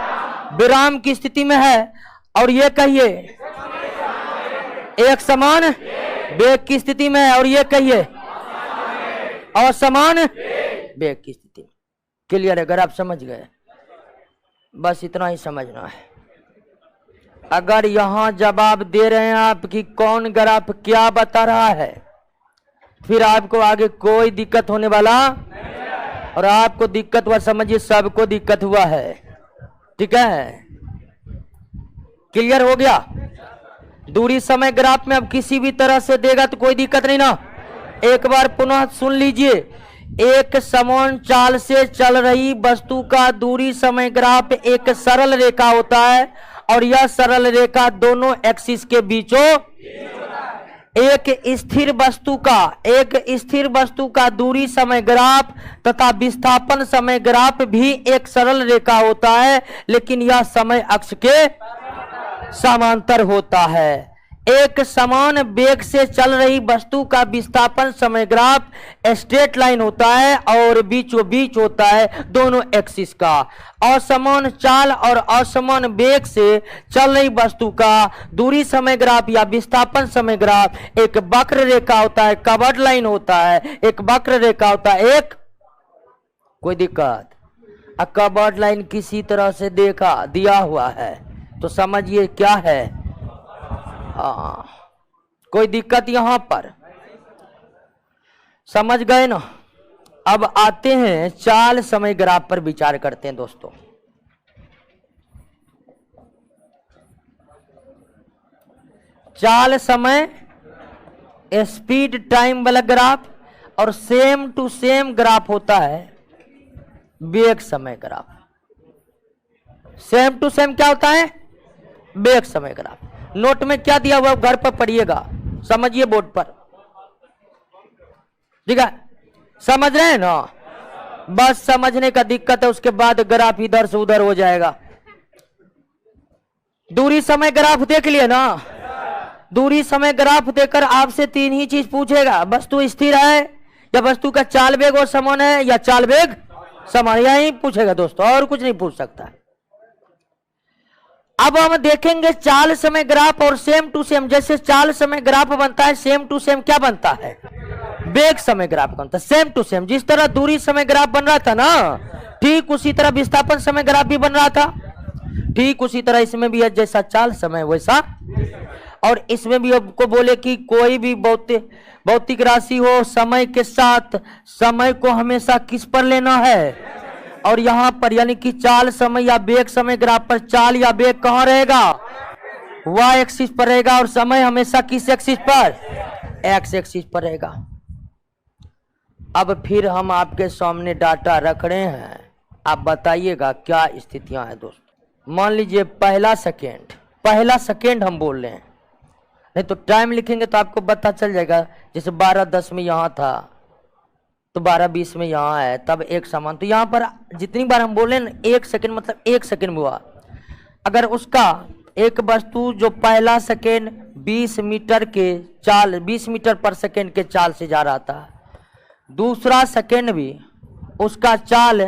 विराम की स्थिति में है। और ये कहिए एक समान वेग की स्थिति में है, और ये कहिए असमान वेग की स्थिति। क्लियर है? अगर आप समझ गए, बस इतना ही समझना है। अगर यहां जवाब दे रहे हैं आप कि कौन ग्राफ क्या बता रहा है, फिर आपको आगे कोई दिक्कत होने वाला, और आपको दिक्कत हुआ समझिए सबको दिक्कत हुआ है। ठीक है, क्लियर हो गया? दूरी समय ग्राफ में अब किसी भी तरह से देगा तो कोई दिक्कत नहीं ना। एक बार पुनः सुन लीजिए, एक समान चाल से चल रही वस्तु का दूरी समय ग्राफ एक सरल रेखा होता है, और यह सरल रेखा दोनों एक्सिस के बीचों एक स्थिर वस्तु का दूरी समय ग्राफ तथा विस्थापन समय ग्राफ भी एक सरल रेखा होता है, लेकिन यह समय अक्ष के समांतर होता है। एक समान वेग से चल रही वस्तु का विस्थापन समय ग्राफ स्ट्रेट लाइन होता है और बीचों बीच होता है दोनों एक्सिस का। असमान चाल और असमान वेग से चल रही वस्तु का दूरी समय ग्राफ या विस्थापन समय ग्राफ एक वक्र रेखा होता है, कवर्ड लाइन होता है, एक वक्र रेखा होता है। एक कोई दिक्कत, कवर्ड लाइन किसी तरह से दिया हुआ है तो समझिए क्या है, कोई दिक्कत यहां पर। समझ गए ना। अब आते हैं चाल समय ग्राफ पर विचार करते हैं दोस्तों। चाल समय स्पीड टाइम वाला ग्राफ और सेम टू सेम ग्राफ होता है वेग समय ग्राफ। सेम टू सेम क्या होता है? वेग समय ग्राफ। नोट में क्या दिया हुआ घर पर पढ़िएगा, समझिए बोर्ड पर, ठीक है? समझ रहे हैं ना? बस समझने का दिक्कत है, उसके बाद ग्राफ इधर से उधर हो जाएगा। दूरी समय ग्राफ देख लिए ना? दूरी समय ग्राफ देकर आपसे तीन ही चीज पूछेगा, वस्तु स्थिर है या वस्तु का चाल वेग और समान है या चाल वेग समान, यही पूछेगा दोस्तों, और कुछ नहीं पूछ सकता। अब हम देखेंगे चाल समय ग्राफ और सेम टू सेम। जैसे चाल समय ग्राफ बनता है, सेम टू सेम क्या बनता है? वेग समय ग्राफ बनता है। सेम टू सेम जिस तरह दूरी समय ग्राफ बन रहा था ना, ठीक उसी तरह विस्थापन समय ग्राफ भी बन रहा था, ठीक उसी तरह इसमें भी है, जैसा चाल समय वैसा। और इसमें भी आपको बोले कि कोई भी भौतिक राशि हो, समय के साथ समय को हमेशा किस पर लेना है? और यहां पर यानी कि चाल समय या वेग समय ग्राफ पर चाल या वेग कहां रहेगा? वाई एक्सिस पर रहेगा। और समय हमेशा किस एक्सिस पर? एक्स एक्सिस पर रहेगा। अब फिर हम आपके सामने डाटा रख रहे हैं, आप बताइएगा क्या स्थितियां हैं दोस्तों। मान लीजिए पहला सेकेंड हम बोल रहे हैं, नहीं तो टाइम लिखेंगे तो आपको पता चल जाएगा। जैसे 12:10 में यहां था तो 12:20 में यहाँ है, तब एक समान। तो यहाँ पर जितनी बार हम बोले ना 1 सेकेंड मतलब 1 सेकेंड में हुआ। अगर उसका एक वस्तु जो पहला सेकेंड 20 मीटर के चाल 20 मीटर पर सेकेंड के चाल से जा रहा था, दूसरा सेकेंड भी उसका चाल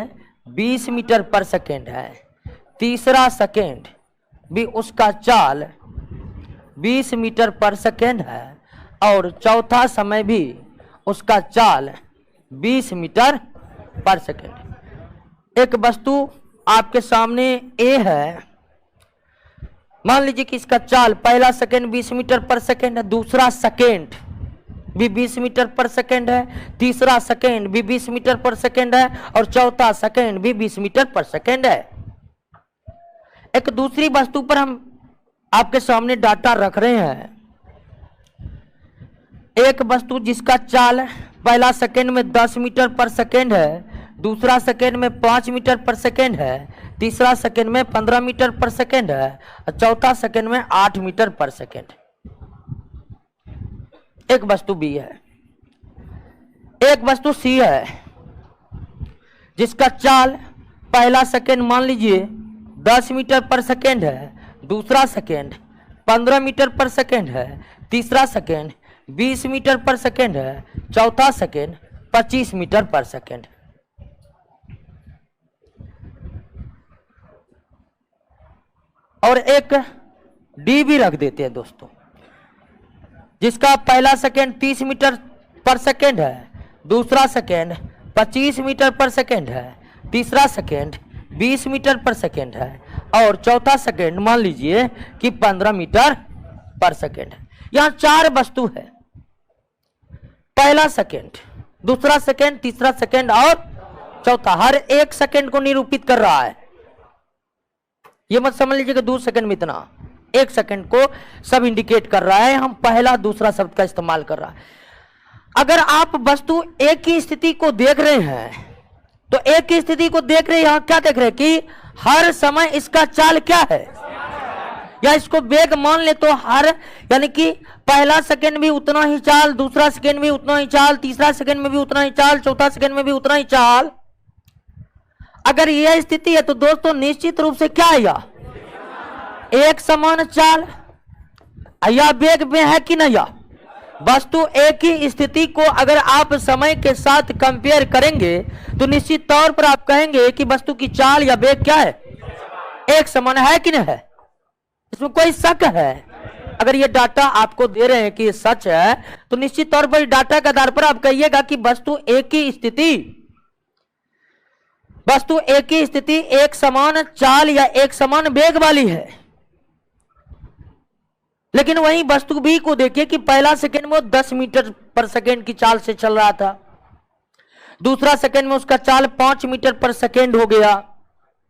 20 मीटर पर सेकेंड है, तीसरा सेकेंड भी उसका चाल 20 मीटर पर सेकेंड है, और चौथा समय भी उसका चाल 20 मीटर पर सेकेंड। एक वस्तु आपके सामने ए है, मान लीजिए कि इसका चाल पहला सेकेंड 20 मीटर पर सेकेंड है, दूसरा सेकेंड भी 20 मीटर पर सेकेंड है, तीसरा सेकेंड भी 20 मीटर पर सेकेंड है, और चौथा सेकेंड भी 20 मीटर पर सेकेंड है। एक दूसरी वस्तु पर हम आपके सामने डाटा रख रहे हैं। एक वस्तु जिसका चाल पहला सेकेंड में 10 मीटर पर सेकेंड है, दूसरा सेकेंड में 5 मीटर पर सेकेंड है, तीसरा सेकेंड में 15 मीटर पर सेकेंड है, और चौथा सेकेंड में 8 मीटर पर सेकेंड। एक वस्तु बी है। एक वस्तु सी है जिसका चाल पहला सेकेंड मान लीजिए 10 मीटर पर सेकेंड है, दूसरा सेकेंड 15 मीटर पर सेकेंड है, तीसरा सेकेंड 20 मीटर पर सेकेंड है, चौथा सेकेंड 25 मीटर पर सेकेंड। और एक डी भी रख देते हैं दोस्तों, जिसका पहला सेकेंड 30 मीटर पर सेकेंड है, दूसरा सेकेंड 25 मीटर पर सेकेंड है, तीसरा सेकेंड 20 मीटर पर सेकेंड है, और चौथा सेकेंड मान लीजिए कि 15 मीटर पर सेकेंड है। यहां 4 वस्तु है, पहला सेकेंड, दूसरा सेकेंड, तीसरा सेकेंड और चौथा। हर एक सेकेंड को निरूपित कर रहा है। यह मत समझ लीजिए कि 2 सेकेंड में इतना, 1 सेकेंड को सब इंडिकेट कर रहा है। हम पहला दूसरा शब्द का इस्तेमाल कर रहा है। अगर आप वस्तु एक की स्थिति को देख रहे हैं तो एक की स्थिति को देख रहे हैं, यहां क्या देख रहे हैं कि हर समय इसका चाल क्या है, या इसको वेग मान ले तो हर यानी कि पहला सेकेंड भी उतना ही चाल, दूसरा सेकेंड भी उतना ही चाल, तीसरा सेकेंड में भी उतना ही चाल, चौथा सेकेंड में भी उतना ही चाल। अगर यह स्थिति है तो दोस्तों निश्चित रूप से क्या आएगा? एक समान चाल या वेग में है कि नहीं? वस्तु एक ही स्थिति को अगर आप समय के साथ कंपेयर करेंगे तो निश्चित तौर पर आप कहेंगे कि वस्तु की चाल या वेग क्या है? एक समान है कि नहीं है? इसमें कोई शक है? अगर ये डाटा आपको दे रहे हैं कि ये सच है तो निश्चित तौर पर डाटा के आधार पर आप कहिएगा कि वस्तु एक ही स्थिति एक समान चाल या एक समान वेग वाली है। लेकिन वहीं वस्तु बी को देखिए कि पहला सेकेंड में 10 मीटर पर सेकेंड की चाल से चल रहा था, दूसरा सेकंड में उसका चाल 5 मीटर पर सेकंड हो गया,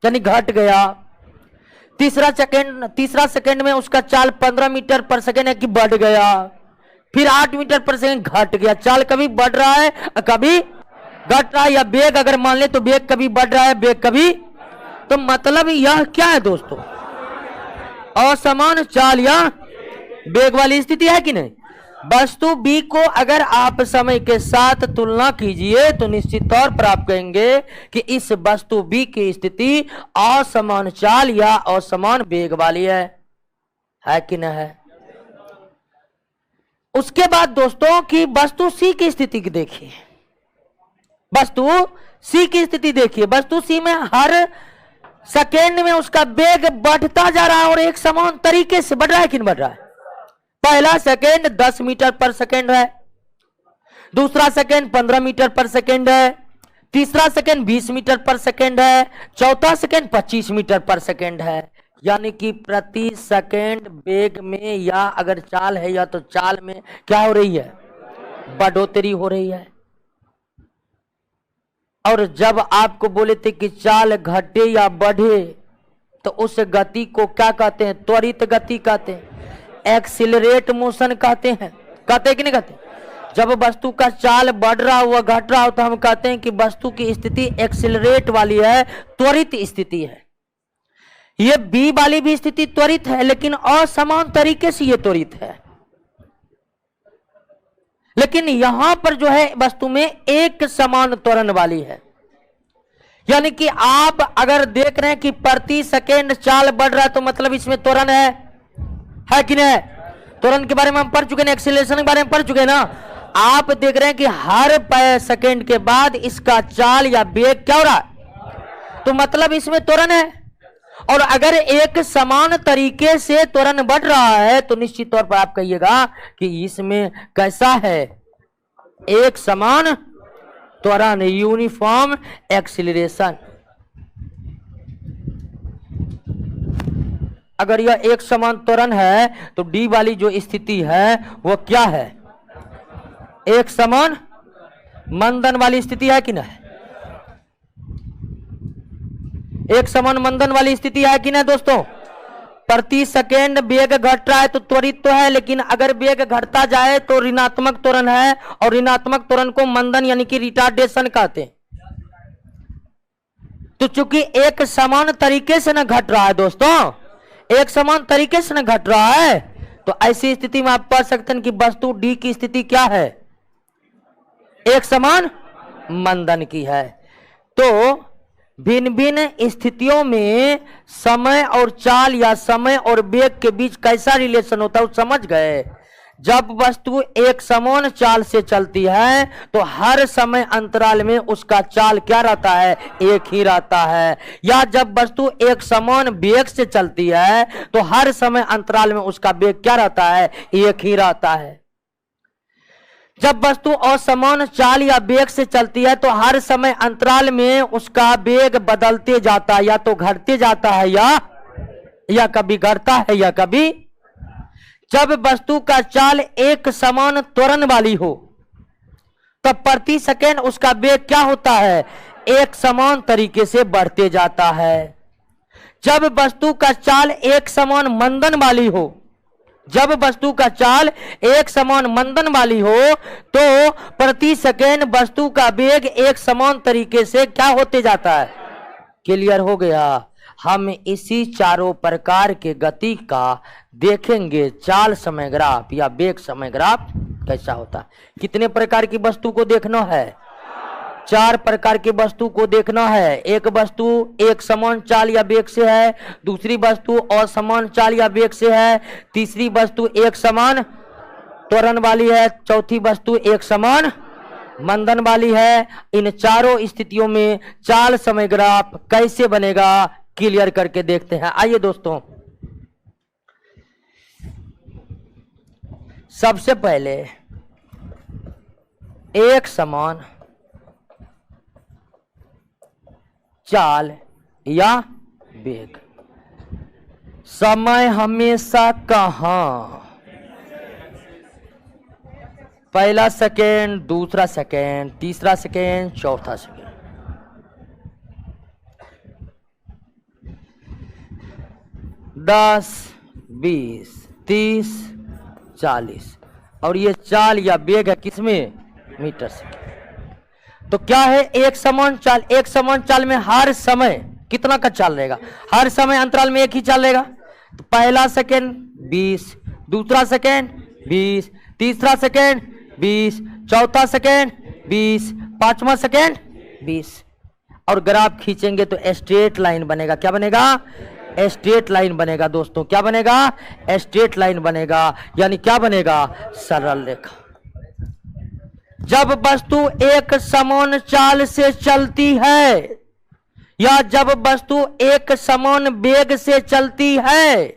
यानी घट गया। तीसरा सेकंड में उसका चाल 15 मीटर पर सेकंड है कि बढ़ गया। फिर 8 मीटर पर सेकंड घट गया। चाल कभी बढ़ रहा है कभी घट रहा है, या वेग अगर मान ले तो वेग कभी बढ़ रहा है, वेग कभी, तो मतलब यह क्या है दोस्तों, असमान चाल या वेग वाली स्थिति है कि नहीं। वस्तु B को अगर आप समय के साथ तुलना कीजिए तो निश्चित तौर पर आप कहेंगे कि इस वस्तु B की स्थिति असमान चाल या असमान वेग वाली है कि नहीं है। उसके बाद दोस्तों की वस्तु C की स्थिति की देखिए, वस्तु C की स्थिति देखिए। वस्तु C में हर सेकेंड में उसका वेग बढ़ता जा रहा है और एक समान तरीके से बढ़ रहा है कि नहीं बढ़ रहा है। पहला सेकेंड 10 मीटर पर सेकेंड है, दूसरा सेकेंड 15 मीटर पर सेकेंड है, तीसरा सेकेंड 20 मीटर पर सेकेंड है, चौथा सेकेंड 25 मीटर पर सेकेंड है। यानी कि प्रति सेकेंड वेग में या अगर चाल है या तो चाल में क्या हो रही है, बढ़ोतरी हो रही है। और जब आपको बोले थे कि चाल घटे या बढ़े तो उस गति को क्या कहते हैं, त्वरित गति कहते हैं, एक्सिलरेट मोशन कहते हैं कि नहीं कहते। जब वस्तु का चाल बढ़ रहा हो घट रहा हो तो हम कहते हैं कि वस्तु की स्थिति एक्सिलरेट वाली है, त्वरित स्थिति है। ये बी वाली भी स्थिति त्वरित है लेकिन असमान तरीके से ये त्वरित है। लेकिन यहां पर जो है वस्तु में एक समान त्वरण वाली है। यानी कि आप अगर देख रहे हैं कि प्रति सेकेंड चाल बढ़ रहा है तो मतलब इसमें त्वरण है कि नहीं। त्वरण के बारे में हम पढ़ चुके हैं, एक्सीलरेशन के बारे में पढ़ चुके हैं ना। आप देख रहे हैं कि हर सेकेंड के बाद इसका चाल या वेग क्या हो रहा है, तो मतलब इसमें त्वरण है। और अगर एक समान तरीके से त्वरण बढ़ रहा है तो निश्चित तौर पर आप कहिएगा कि इसमें कैसा है, एक समान त्वरण, यूनिफॉर्म एक्सीलरेशन। अगर यह एक समान त्वरण है तो डी वाली जो स्थिति है वो क्या है, एक समान मंदन वाली स्थिति है कि नहीं। एक समान मंदन वाली स्थिति है कि नहीं दोस्तों। प्रति सेकेंड वेग घट रहा है तो त्वरित तो है, लेकिन अगर वेग घटता जाए तो ऋणात्मक त्वरण है, और ऋणात्मक त्वरण को मंदन यानी कि रिटार्डेशन कहते हैं। तो चूंकि एक समान तरीके से न घट रहा है दोस्तों, एक समान तरीके से न घट रहा है, तो ऐसी स्थिति में आप पढ़ सकते हैं कि वस्तु डी की स्थिति क्या है, एक समान मंदन की है। तो भिन्न भिन्न स्थितियों में समय और चाल या समय और वेग के बीच कैसा रिलेशन होता है वो समझ गए। जब वस्तु एक समान चाल से चलती है तो हर समय अंतराल में उसका चाल क्या रहता है, एक ही रहता है। या जब वस्तु एक समान वेग से चलती है तो हर समय अंतराल में उसका वेग क्या रहता है, एक ही रहता है। जब वस्तु असमान चाल या वेग से चलती है तो हर समय अंतराल में उसका वेग बदलते जाता है, या तो घटते जाता है या कभी घटता है या कभी। जब वस्तु का चाल एक समान त्वरण वाली हो तब प्रति सेकेंड उसका वेग क्या होता है, एक समान तरीके से बढ़ते जाता है। जब वस्तु का चाल एक समान मंदन वाली हो, जब वस्तु का चाल एक समान मंदन वाली हो तो प्रति सेकेंड वस्तु का वेग एक समान तरीके से क्या होते जाता है। क्लियर हो गया। हम इसी चारों प्रकार के गति का देखेंगे, चाल समय ग्राफ या वेग समय ग्राफ कैसा होता है। कितने प्रकार की वस्तु को देखना है, 4 प्रकार की वस्तु को देखना है। एक वस्तु एक समान चाल या वेग से है, दूसरी वस्तु असमान चाल या वेग से है, तीसरी वस्तु एक समान त्वरण वाली है, चौथी वस्तु एक समान मंदन वाली है। इन चारों स्थितियों में चाल समय ग्राफ कैसे बनेगा क्लियर करके देखते हैं। आइए दोस्तों, सबसे पहले एक समान चाल या वेग। समय हमेशा कहां, पहला सेकेंड, दूसरा सेकेंड, तीसरा सेकेंड, चौथा सेकेंड। दस, 20, 30, 40 और ये चाल या वेग है किसमें? Metre second. तो क्या है? एक समान चाल। एक समान चाल में हर समय कितना का चाल रहेगा? हर समय अंतराल में एक ही चाल रहेगा। तो पहला सेकेंड 20, दूसरा सेकेंड 20, तीसरा सेकेंड 20, चौथा सेकेंड 20, पांचवा सेकेंड 20। और ग्राफ खींचेंगे तो स्ट्रेट लाइन बनेगा। क्या बनेगा? स्ट्रेट लाइन बनेगा दोस्तों। क्या बनेगा? स्ट्रेट लाइन बनेगा, यानी क्या बनेगा? सरल रेखा। जब वस्तु एक समान चाल से चलती है या जब वस्तु एक समान वेग से चलती है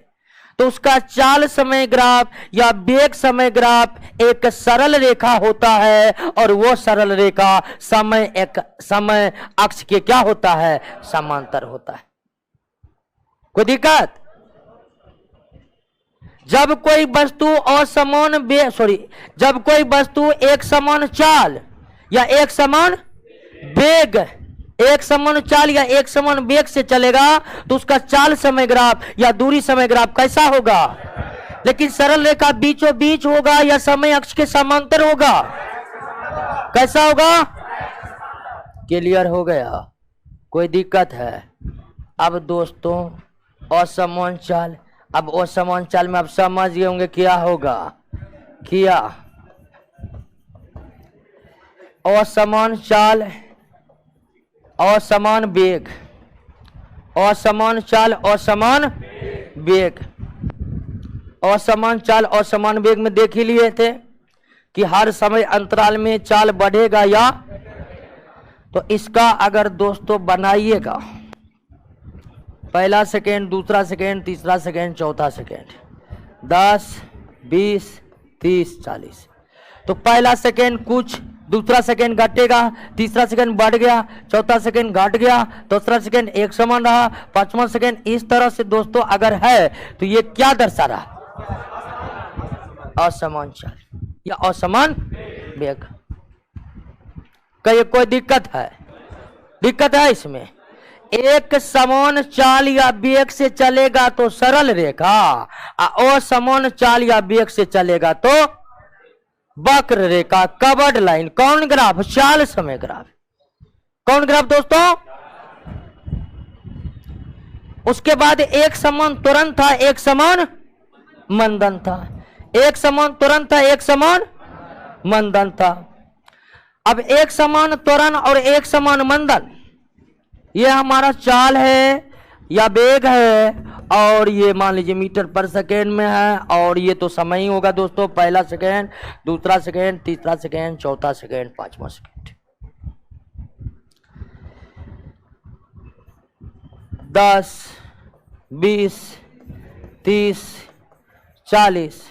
तो उसका चाल समय ग्राफ या वेग समय ग्राफ एक सरल रेखा होता है और वो सरल रेखा समय अक्ष के क्या होता है? समांतर होता है। कोई दिक्कत? जब कोई वस्तु असमान जब कोई वस्तु एक समान चाल या एक समान वेग, एक समान चाल या एक समान वेग से चलेगा तो उसका चाल समय ग्राफ या दूरी समय ग्राफ कैसा होगा? लेकिन सरल रेखा बीचों बीच होगा या समय अक्ष के समांतर होगा? कैसा होगा? क्लियर हो गया? कोई दिक्कत है? अब दोस्तों असमान चाल, अब असमान चाल में आप समझ गए होंगे क्या होगा? क्या असमान चाल, असमान वेग, असमान चाल, असमान वेग, असमान चाल असमान वेग में देख ही लिए थे कि हर समय अंतराल में चाल बढ़ेगा या, तो इसका अगर दोस्तों बनाइएगा पहला सेकेंड, दूसरा सेकेंड, तीसरा सेकेंड, चौथा सेकेंड, 10, 20, 30, 40। तो पहला सेकेंड कुछ, दूसरा सेकेंड घटेगा, तीसरा सेकेंड बढ़ गया, चौथा सेकेंड घट गया, दूसरा सेकेंड एक समान रहा, पांचवा सेकेंड। इस तरह से दोस्तों अगर है तो ये क्या दर्शा रहा? असमान चाल या असमान वेग। कोई दिक्कत है? दिक्कत है इसमें? एक समान चाल या वेग से चलेगा तो सरल रेखा, असमान चाल या वेग से चलेगा तो वक्र रेखा, कवर्ड लाइन। कौन ग्राफ? चाल समय ग्राफ। कौन ग्राफ दोस्तों? उसके बाद एक समान त्वरण था, एक समान मंदन था। एक समान त्वरण था, एक समान मंदन था। अब एक समान त्वरण और एक समान मंदन, ये हमारा चाल है या वेग है और ये मान लीजिए मीटर पर सेकेंड में है और ये तो समय ही होगा दोस्तों। पहला सेकेंड, दूसरा सेकेंड, तीसरा सेकेंड, चौथा सेकेंड, पांचवा सेकेंड। 10, 20, 30, 40,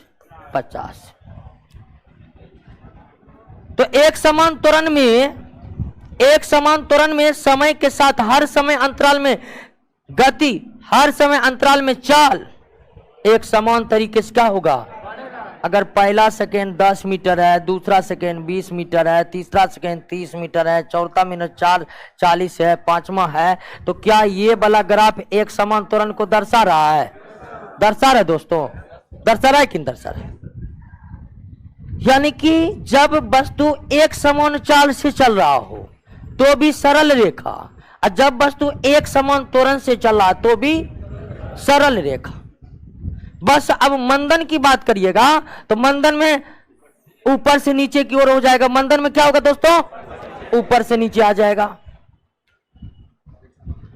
50। तो एक समान त्वरण में समय के साथ हर समय अंतराल में गति, हर समय अंतराल में चाल एक समान तरीके से क्या होगा? अगर पहला सेकेंड 10 मीटर है, दूसरा सेकेंड 20 मीटर है, तीसरा सेकेंड 30 मीटर है, चौथा मिनट 40 है, पांचवा है, तो क्या ये वाला ग्राफ एक समान त्वरण को दर्शा रहा है? दर्शा रहा है दोस्तों? दर्शा रहा है कि नहीं दर्शा रहा है? यानी कि जब वस्तु एक समान चाल से चल रहा हो तो भी सरल रेखा, और जब वस्तु एक समान त्वरण से चल रहा तो भी सरल रेखा। बस अब मंदन की बात करिएगा तो मंदन में ऊपर से नीचे की ओर हो जाएगा। मंदन में क्या होगा दोस्तों? ऊपर से नीचे आ जाएगा।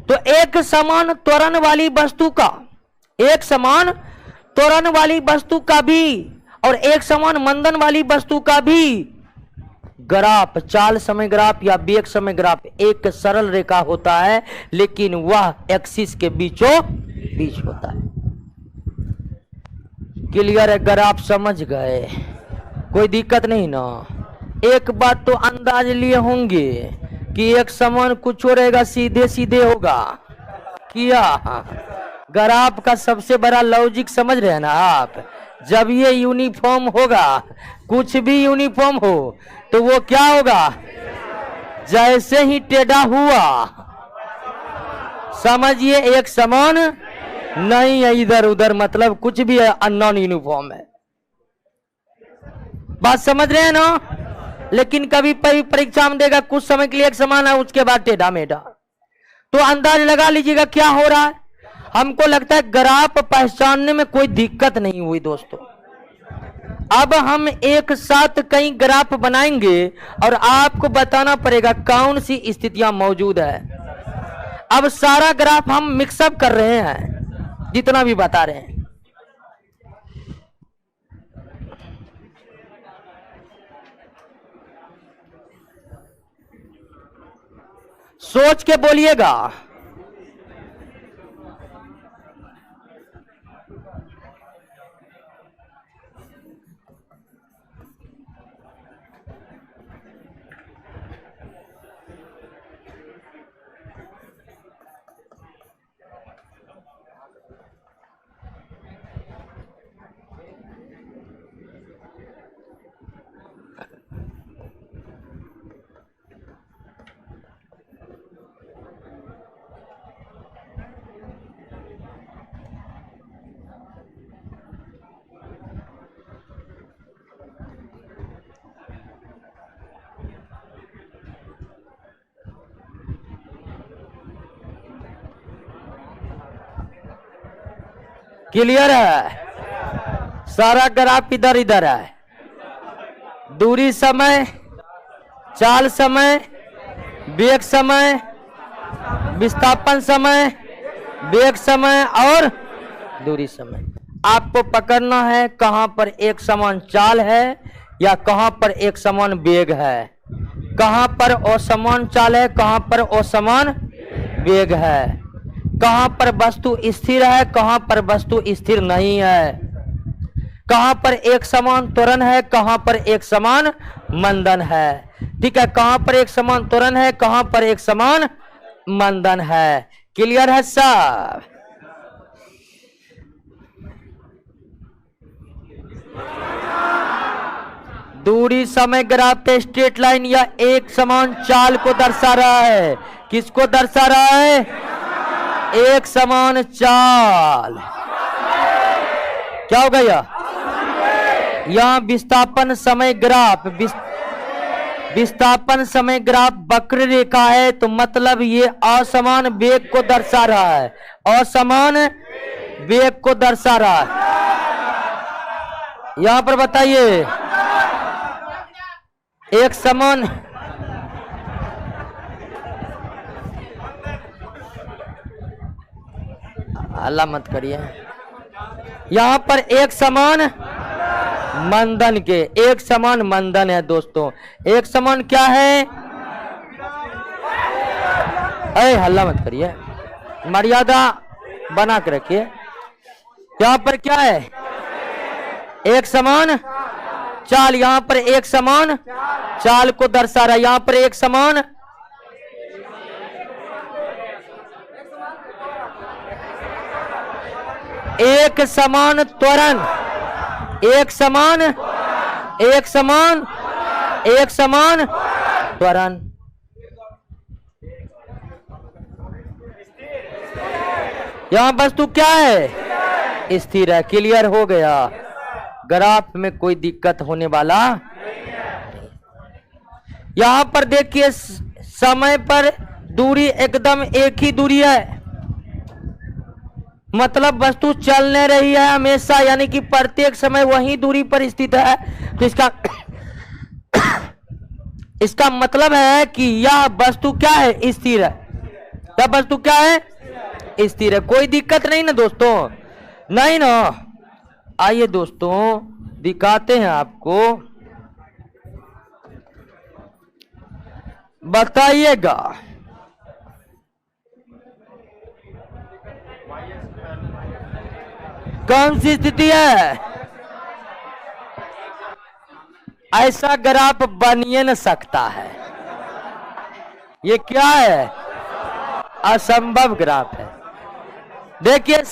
तो एक समान त्वरण वाली वस्तु का, एक समान त्वरण वाली वस्तु का भी और एक समान मंदन वाली वस्तु का भी ग्राफ, चाल समय ग्राफ या वेग समय ग्राफ एक सरल रेखा होता है, लेकिन वह एक्सिस के बीचों बीच होता है। क्लियर है? ग्राफ समझ गए? कोई दिक्कत नहीं ना? एक बात तो अंदाज लिए होंगे कि एक समान कुछ रहेगा, सीधे सीधे होगा। किया ग्राफ का सबसे बड़ा लॉजिक समझ रहे हैं ना आप? जब ये यूनिफॉर्म होगा कुछ भी यूनिफॉर्म हो तो वो क्या होगा, जैसे ही टेढ़ा हुआ समझिए एक समान नहीं है, इधर उधर मतलब कुछ भी है, अननोन यूनिफॉर्म है। बात समझ रहे हैं ना। लेकिन कभी परीक्षा में देगा कुछ समय के लिए एक समान है, उसके बाद टेढ़ा मेढ़ा, तो अंदाज लगा लीजिएगा क्या हो रहा है। हमको लगता है ग्राफ पहचानने में कोई दिक्कत नहीं हुई दोस्तों। अब हम एक साथ कई ग्राफ बनाएंगे और आपको बताना पड़ेगा कौन सी स्थितियां मौजूद है। अब सारा ग्राफ हम मिक्सअप कर रहे हैं, जितना भी बता रहे हैं। सोच के बोलिएगा। क्लियर है। सारा ग्राफ इधर इधर है। दूरी समय, चाल समय, वेग समय, विस्थापन समय, वेग समय और दूरी समय। आपको पकड़ना है कहां पर एक समान चाल है या कहां पर एक समान वेग है, कहां पर असमान चाल है, कहां पर असमान वेग है, कहां पर वस्तु स्थिर है, कहां पर वस्तु स्थिर नहीं है, कहां पर एक समान त्वरण है, कहां पर एक समान मंदन है। ठीक है, कहां पर एक समान त्वरण है, कहां पर एक समान मंदन है। क्लियर है सब। दूरी समय ग्राफ पे स्ट्रेट लाइन या एक समान चाल को दर्शा रहा है। किसको दर्शा रहा है? एक समान चाल। क्या हो गया? यहाँ विस्थापन समय ग्राफ, विस्थापन समय ग्राफ वक्र रेखा है, तो मतलब ये असमान वेग को दर्शा रहा है, असमान वेग को दर्शा रहा है। यहां पर बताइए एक समान, हल्ला मत करिए। यहां पर एक समान मंदन के, एक समान मंदन है दोस्तों। एक समान क्या है? अरे हल्ला मत करिए, मर्यादा बना के रखिए। यहां पर क्या है? एक समान चाल। यहां पर एक समान चाल को दर्शा रहा है। यहां पर एक समान, एक समान त्वरण, एक समान, एक समान, एक समान त्वरण। यहां वस्तु क्या है? स्थिर है। क्लियर हो गया। ग्राफ में कोई दिक्कत होने वाला। यहां पर देखिए समय पर दूरी एकदम एक ही दूरी है, मतलब वस्तु चल नहीं रही है हमेशा, यानी कि प्रत्येक समय वही दूरी पर स्थित है। तो इसका मतलब है कि यह वस्तु क्या है? स्थिर है। यह वस्तु क्या है? स्थिर है। कोई दिक्कत नहीं ना दोस्तों? नहीं ना। आइए दोस्तों दिखाते हैं आपको, बताइएगा। कौन सी स्थिति है? ऐसा ग्राफ बन ही न सकता है। ये क्या है? असंभव ग्राफ है। देखिए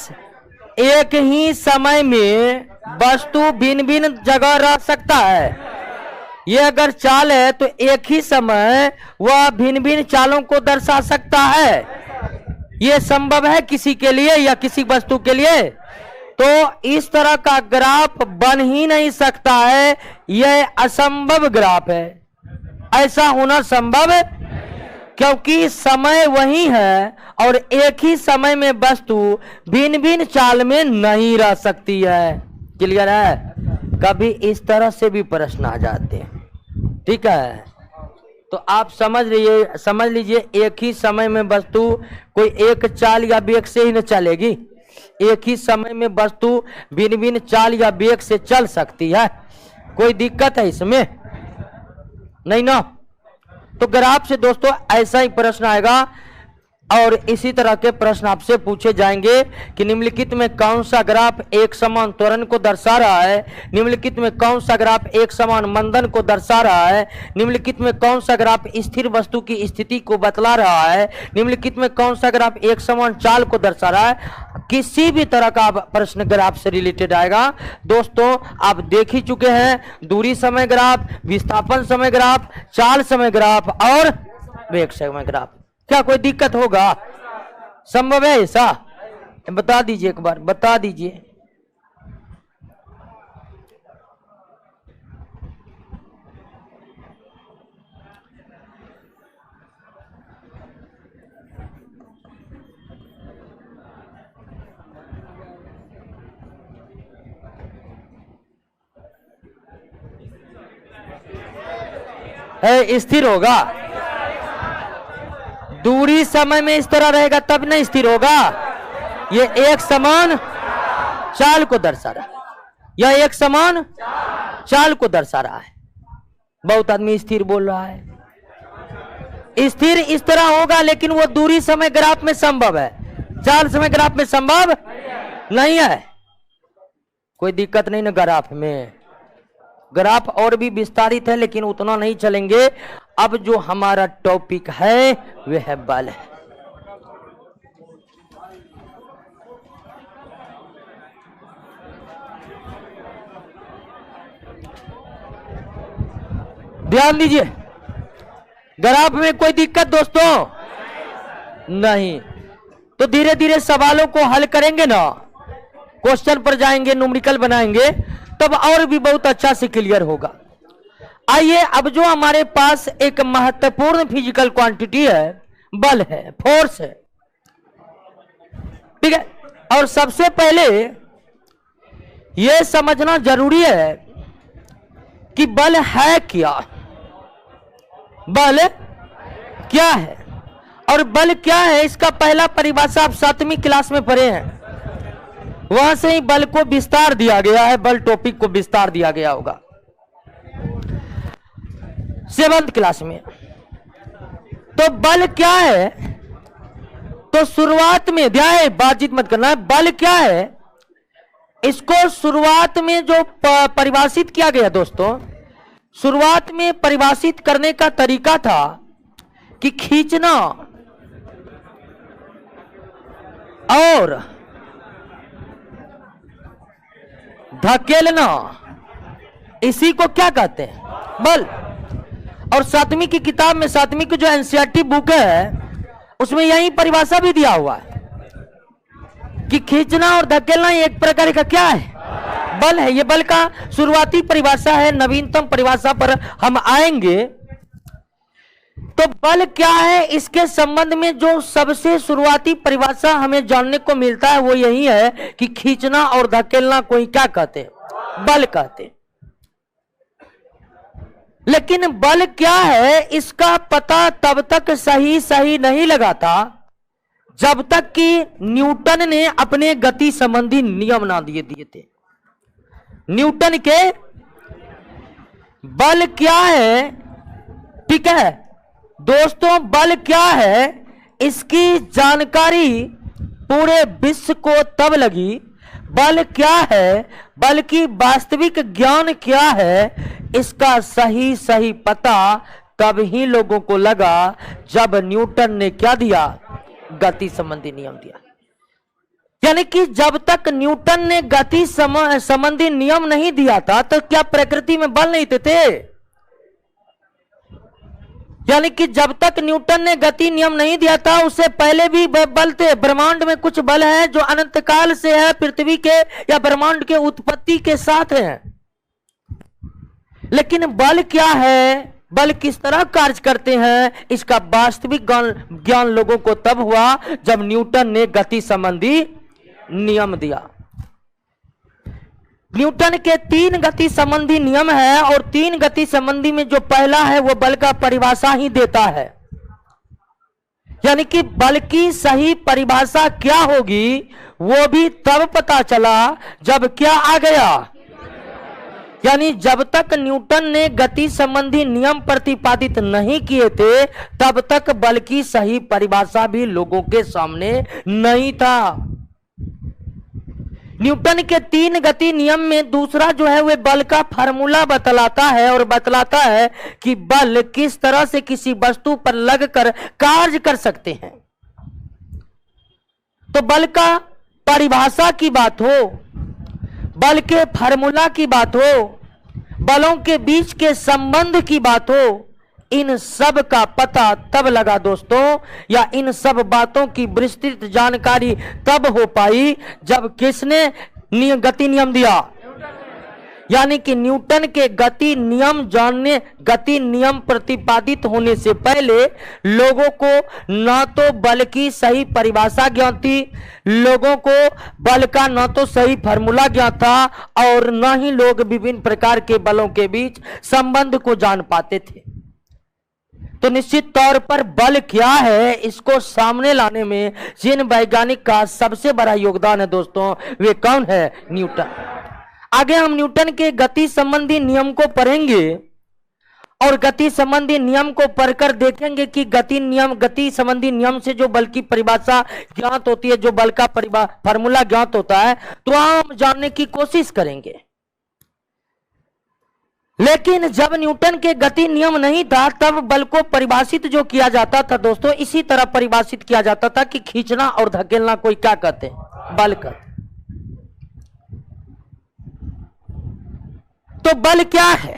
एक ही समय में वस्तु भिन्न भिन्न जगह रह सकता है। ये अगर चाल है तो एक ही समय वह भिन्न भिन्न चालों को दर्शा सकता है। ये संभव है किसी के लिए या किसी वस्तु के लिए? तो इस तरह का ग्राफ बन ही नहीं सकता है, यह असंभव ग्राफ है। ऐसा होना संभव है क्योंकि समय वही है और एक ही समय में वस्तु भिन्न भिन्न चाल में नहीं रह सकती है। क्लियर है? कभी इस तरह से भी प्रश्न आ जाते हैं। ठीक है, तो आप समझ लीजिए एक ही समय में वस्तु कोई एक चाल या वेग से ही न चलेगी। एक ही समय में वस्तु भिन्न भिन्न चाल या वेग से चल सकती है। कोई दिक्कत है इसमें? नहीं ना। तो ग्राफ से दोस्तों ऐसा ही प्रश्न आएगा और इसी तरह के प्रश्न आपसे पूछे जाएंगे कि निम्नलिखित में कौन सा ग्राफ एक समान त्वरण को दर्शा रहा है, निम्नलिखित में कौन सा ग्राफ एक समान मंदन को दर्शा रहा है, निम्नलिखित में कौन सा ग्राफ स्थिर वस्तु की स्थिति को बतला रहा है, निम्नलिखित में कौन सा ग्राफ एक समान चाल को दर्शा रहा है। किसी भी तरह का प्रश्न ग्राफ से रिलेटेड आएगा। दोस्तों आप देख ही चुके हैं दूरी समय ग्राफ, विस्थापन समय ग्राफ, चाल समय ग्राफ और वेग समय ग्राफ। क्या कोई दिक्कत होगा? संभव है ऐसा? बता दीजिए, एक बार बता दीजिए। है स्थिर होगा। दूरी समय में इस तरह रहेगा तब नहीं स्थिर होगा। ये एक समान चाल को दर्शा रहा है, यह एक समान चाल को दर्शा रहा है। बहुत आदमी स्थिर बोल रहा है। स्थिर इस तरह होगा लेकिन वो दूरी समय ग्राफ में संभव है, चाल समय ग्राफ में संभव नहीं है। कोई दिक्कत नहीं ना ग्राफ में। ग्राफ और भी विस्तारित है लेकिन उतना नहीं चलेंगे। अब जो हमारा टॉपिक है वह है बल है। ध्यान दीजिए, ग्राफ में कोई दिक्कत दोस्तों नहीं। तो धीरे धीरे सवालों को हल करेंगे ना, क्वेश्चन पर जाएंगे, न्यूमेरिकल बनाएंगे, तब और भी बहुत अच्छा से क्लियर होगा। आइए, अब जो हमारे पास एक महत्वपूर्ण फिजिकल क्वांटिटी है, बल है, फोर्स है। ठीक है, और सबसे पहले यह समझना जरूरी है कि बल है क्या। बल क्या है और बल क्या है, इसका पहला परिभाषा आप 7वीं क्लास में पढ़े हैं। वहां से ही बल को विस्तार दिया गया है, बल टॉपिक को विस्तार दिया गया होगा 7th क्लास में। तो बल क्या है, तो शुरुआत में ध्यान, बातचीत मत करना है। बल क्या है, इसको शुरुआत में जो परिभाषित किया गया दोस्तों, शुरुआत में परिभाषित करने का तरीका था कि खींचना और धकेलना, इसी को क्या कहते हैं, बल। और 7वीं की किताब में, 7वीं की जो एनसीईआरटी बुक है, उसमें यही परिभाषा भी दिया हुआ है कि खींचना और धकेलना एक प्रकार का क्या है, बल है। ये बल का शुरुआती परिभाषा है, नवीनतम परिभाषा पर हम आएंगे। तो बल क्या है, इसके संबंध में जो सबसे शुरुआती परिभाषा हमें जानने को मिलता है वो यही है कि खींचना और धकेलना को ही क्या कहते हैं, बल कहते हैं। लेकिन बल क्या है इसका पता तब तक सही नहीं लगा था जब तक कि न्यूटन ने अपने गति संबंधी नियम ना दिए थे। न्यूटन के बल क्या है, ठीक है दोस्तों, बल क्या है इसकी जानकारी पूरे विश्व को तब लगी। बल क्या है, बल की वास्तविक ज्ञान क्या है, इसका सही पता तब ही लोगों को लगा जब न्यूटन ने क्या दिया, गति संबंधी नियम दिया। यानी कि जब तक न्यूटन ने गति संबंधी नियम नहीं दिया था तो क्या प्रकृति में बल नहीं थे? यानी कि जब तक न्यूटन ने गति नियम नहीं दिया था उससे पहले भी बल थे। ब्रह्मांड में कुछ बल है जो अनंत काल से है, पृथ्वी के या ब्रह्मांड के उत्पत्ति के साथ है। लेकिन बल क्या है, बल किस तरह कार्य करते हैं, इसका वास्तविक ज्ञान लोगों को तब हुआ जब न्यूटन ने गति संबंधी नियम दिया। न्यूटन के 3 गति संबंधी नियम है और 3 गति संबंधी में जो पहला है वो बल का परिभाषा ही देता है। यानी कि बल की सही परिभाषा क्या होगी वो भी तब पता चला जब क्या आ गया। यानी जब तक न्यूटन ने गति संबंधी नियम प्रतिपादित नहीं किए थे तब तक बल की सही परिभाषा भी लोगों के सामने नहीं था। न्यूटन के 3 गति नियम में दूसरा जो है वह बल का फार्मूला बतलाता है और बतलाता है कि बल किस तरह से किसी वस्तु पर लगकर कार्य कर सकते हैं। तो बल का परिभाषा की बात हो, बल के फार्मूला की बात हो, बलों के बीच के संबंध की बात हो, इन सब का पता तब लगा दोस्तों, या इन सब बातों की विस्तृत जानकारी तब हो पाई जब किसने गति नियम दिया। यानी कि न्यूटन के गति नियम जानने, गति नियम प्रतिपादित होने से पहले लोगों को न तो बल की सही परिभाषा ज्ञात थी, लोगों को बल का न तो सही फार्मूला ज्ञात था और न ही लोग विभिन्न प्रकार के बलों के बीच संबंध को जान पाते थे। तो निश्चित तौर पर बल क्या है इसको सामने लाने में जिन वैज्ञानिक का सबसे बड़ा योगदान है दोस्तों, वे कौन है? न्यूटन। आगे हम न्यूटन के गति संबंधी नियम को पढ़ेंगे और गति संबंधी नियम को पढ़कर देखेंगे कि गति संबंधी नियम से जो बल की परिभाषा ज्ञात होती है, जो बल का फार्मूला ज्ञात होता है, तो हम जानने की कोशिश करेंगे। लेकिन जब न्यूटन के गति नियम नहीं था तब बल को परिभाषित जो किया जाता था दोस्तों, इसी तरह परिभाषित किया जाता था कि खींचना और धकेलना कोई क्या कहते हैं? बल कहते। तो बल क्या है,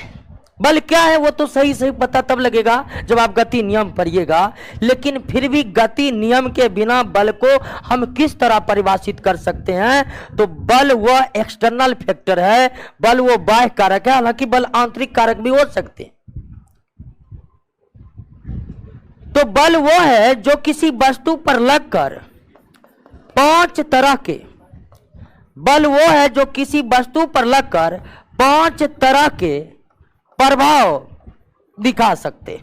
बल क्या है वो तो सही सही पता तब लगेगा जब आप गति नियम पढ़िएगा। लेकिन फिर भी गति नियम के बिना बल को हम किस तरह परिभाषित कर सकते हैं? तो बल वो एक्सटर्नल फैक्टर है, बल वो बाह्य कारक है, हालांकि बल आंतरिक कारक भी हो सकते हैं। तो बल वो है जो किसी वस्तु पर लगकर 5 तरह के, बल वो है जो किसी वस्तु पर लगकर 5 तरह के प्रभाव दिखा सकते।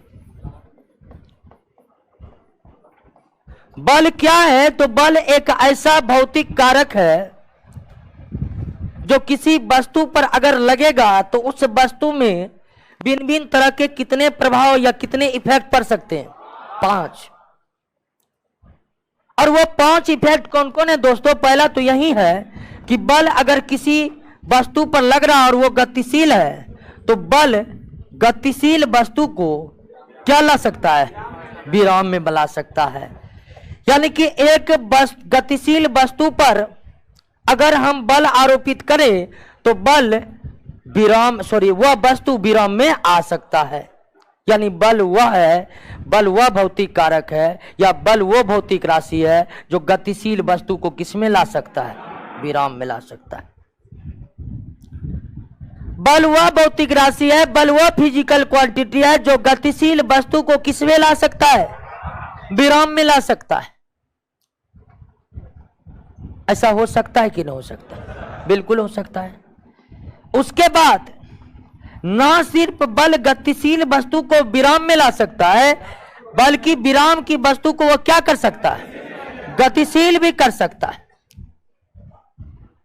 बल क्या है? तो बल एक ऐसा भौतिक कारक है जो किसी वस्तु पर अगर लगेगा तो उस वस्तु में भिन्न भिन्न तरह के कितने प्रभाव या कितने इफेक्ट पड़ सकते हैं? 5। और वो 5 इफेक्ट कौन कौन है दोस्तों? पहला तो यही है कि बल अगर किसी वस्तु पर लग रहा और वो गतिशील है तो बल गतिशील वस्तु को क्या ला सकता है? विराम में बुला सकता है। यानी कि एक गतिशील वस्तु पर अगर हम बल आरोपित करें तो वह वस्तु विराम में आ सकता है। यानी बल वह भौतिक कारक है या बल वो भौतिक राशि है जो गतिशील वस्तु को किसमें ला सकता है? विराम में ला सकता है। बल वह भौतिक राशि है, बल वह फिजिकल क्वांटिटी है जो गतिशील वस्तु को किसमें ला सकता है? विराम में ला सकता है। ऐसा हो सकता है कि नहीं हो सकता? बिल्कुल हो सकता है। उसके बाद ना सिर्फ बल गतिशील वस्तु को विराम में ला सकता है बल्कि विराम की वस्तु को वह क्या कर सकता है? गतिशील भी कर सकता है।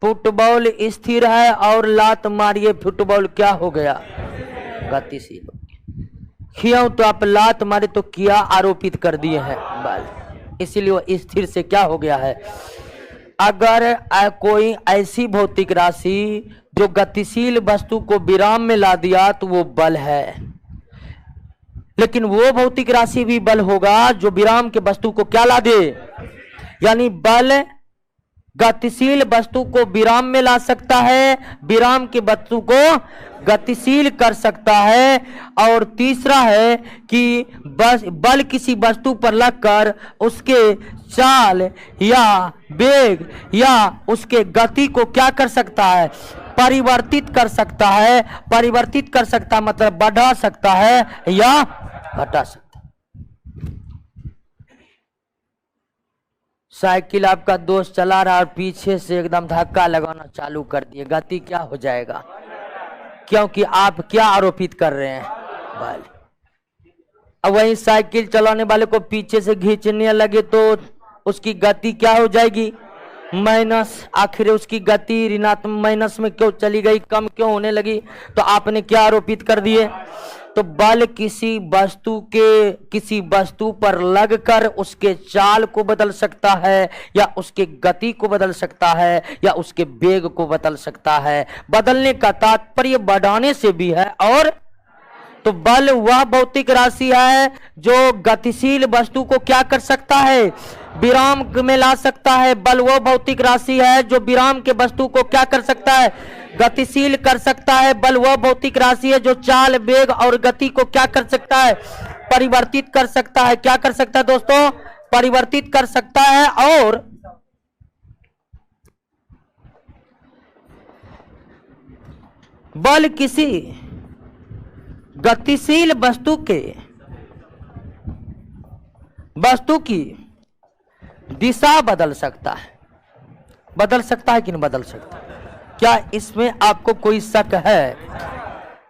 फुटबॉल स्थिर है और लात मारिए फुटबॉल क्या हो गया? गतिशील। खियाओ तो आप लात मारे तो किया आरोपित कर दिए हैं बल, इसीलिए वो स्थिर से क्या हो गया है? अगर कोई ऐसी भौतिक राशि जो गतिशील वस्तु को विराम में ला दिया तो वो बल है। लेकिन वो भौतिक राशि भी बल होगा जो विराम के वस्तु को क्या ला दे। यानी बल गतिशील वस्तु को विराम में ला सकता है, विराम की वस्तु को गतिशील कर सकता है। और तीसरा है कि बल किसी वस्तु पर लगकर उसके चाल या वेग या उसके गति को क्या कर सकता है, परिवर्तित कर सकता है। परिवर्तित कर सकता मतलब बढ़ा सकता है या घटा सकता है। साइकिल आपका दोस्त चला रहा और पीछे से एकदम धक्का लगाना चालू कर दिए, गति क्या हो जाएगा? क्योंकि आप क्या आरोपित कर रहे हैं, बल। अब वही साइकिल चलाने वाले को पीछे से खींचने लगे तो उसकी गति क्या हो जाएगी, माइनस। आखिर उसकी गति ऋणात्मक माइनस में क्यों चली गई, कम क्यों होने लगी? तो आपने क्या आरोपित कर दिए? तो बल किसी वस्तु पर लगकर उसके चाल को बदल सकता है या उसके गति को बदल सकता है या उसके वेग को बदल सकता है। बदलने का तात्पर्य बढ़ाने से भी है। और तो बल वह भौतिक राशि है जो गतिशील वस्तु को क्या कर सकता है, विराम में ला सकता है। बल वह भौतिक राशि है जो विराम के वस्तु को क्या कर सकता है, गतिशील कर सकता है। बल वह भौतिक राशि है जो चाल, वेग और गति को क्या कर सकता है, परिवर्तित कर सकता है। क्या कर सकता है दोस्तों, परिवर्तित कर सकता है। और बल किसी गतिशील वस्तु की दिशा बदल सकता है। बदल सकता है कि नहीं बदल सकता? क्या इसमें आपको कोई शक है?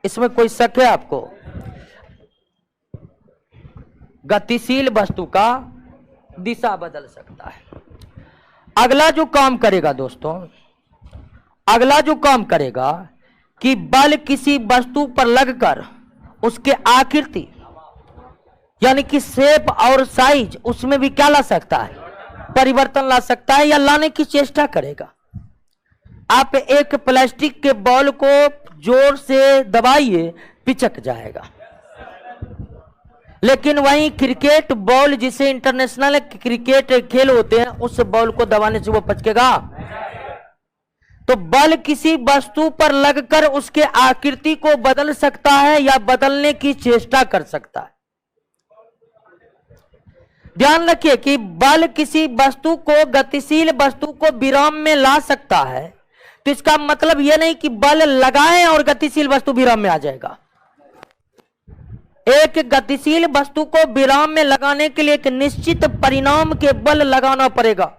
इसमें कोई शक है आपको? गतिशील वस्तु का दिशा बदल सकता है। अगला जो काम करेगा दोस्तों, अगला जो काम करेगा कि बल किसी वस्तु पर लगकर उसके आकृति यानी कि शेप और साइज उसमें भी क्या ला सकता है, परिवर्तन ला सकता है या लाने की चेष्टा करेगा। आप एक प्लास्टिक के बॉल को जोर से दबाइए, पिचक जाएगा। लेकिन वहीं क्रिकेट बॉल, जिसे इंटरनेशनल क्रिकेट खेल होते हैं, उस बॉल को दबाने से वो पचकेगा। तो बल किसी वस्तु पर लगकर उसके आकृति को बदल सकता है या बदलने की चेष्टा कर सकता है। ध्यान रखिए कि बल किसी वस्तु को, गतिशील वस्तु को विराम में ला सकता है। तो इसका मतलब यह नहीं कि बल लगाएं और गतिशील वस्तु विराम में आ जाएगा। एक गतिशील वस्तु को विराम में लगाने के लिए एक निश्चित परिणाम के बल लगाना पड़ेगा।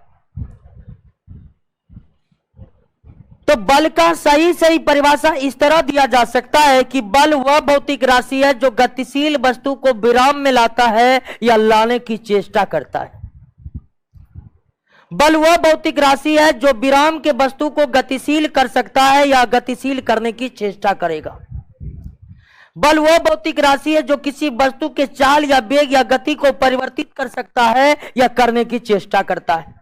तो बल का सही परिभाषा इस तरह दिया जा सकता है कि बल वह भौतिक राशि है जो गतिशील वस्तु को विराम में लाता है या लाने की चेष्टा करता है। बल वह भौतिक राशि है जो विराम के वस्तु को गतिशील कर सकता है या गतिशील करने की चेष्टा करेगा। बल वह भौतिक राशि है जो किसी वस्तु के चाल या वेग या गति को परिवर्तित कर सकता है या करने की चेष्टा करता है।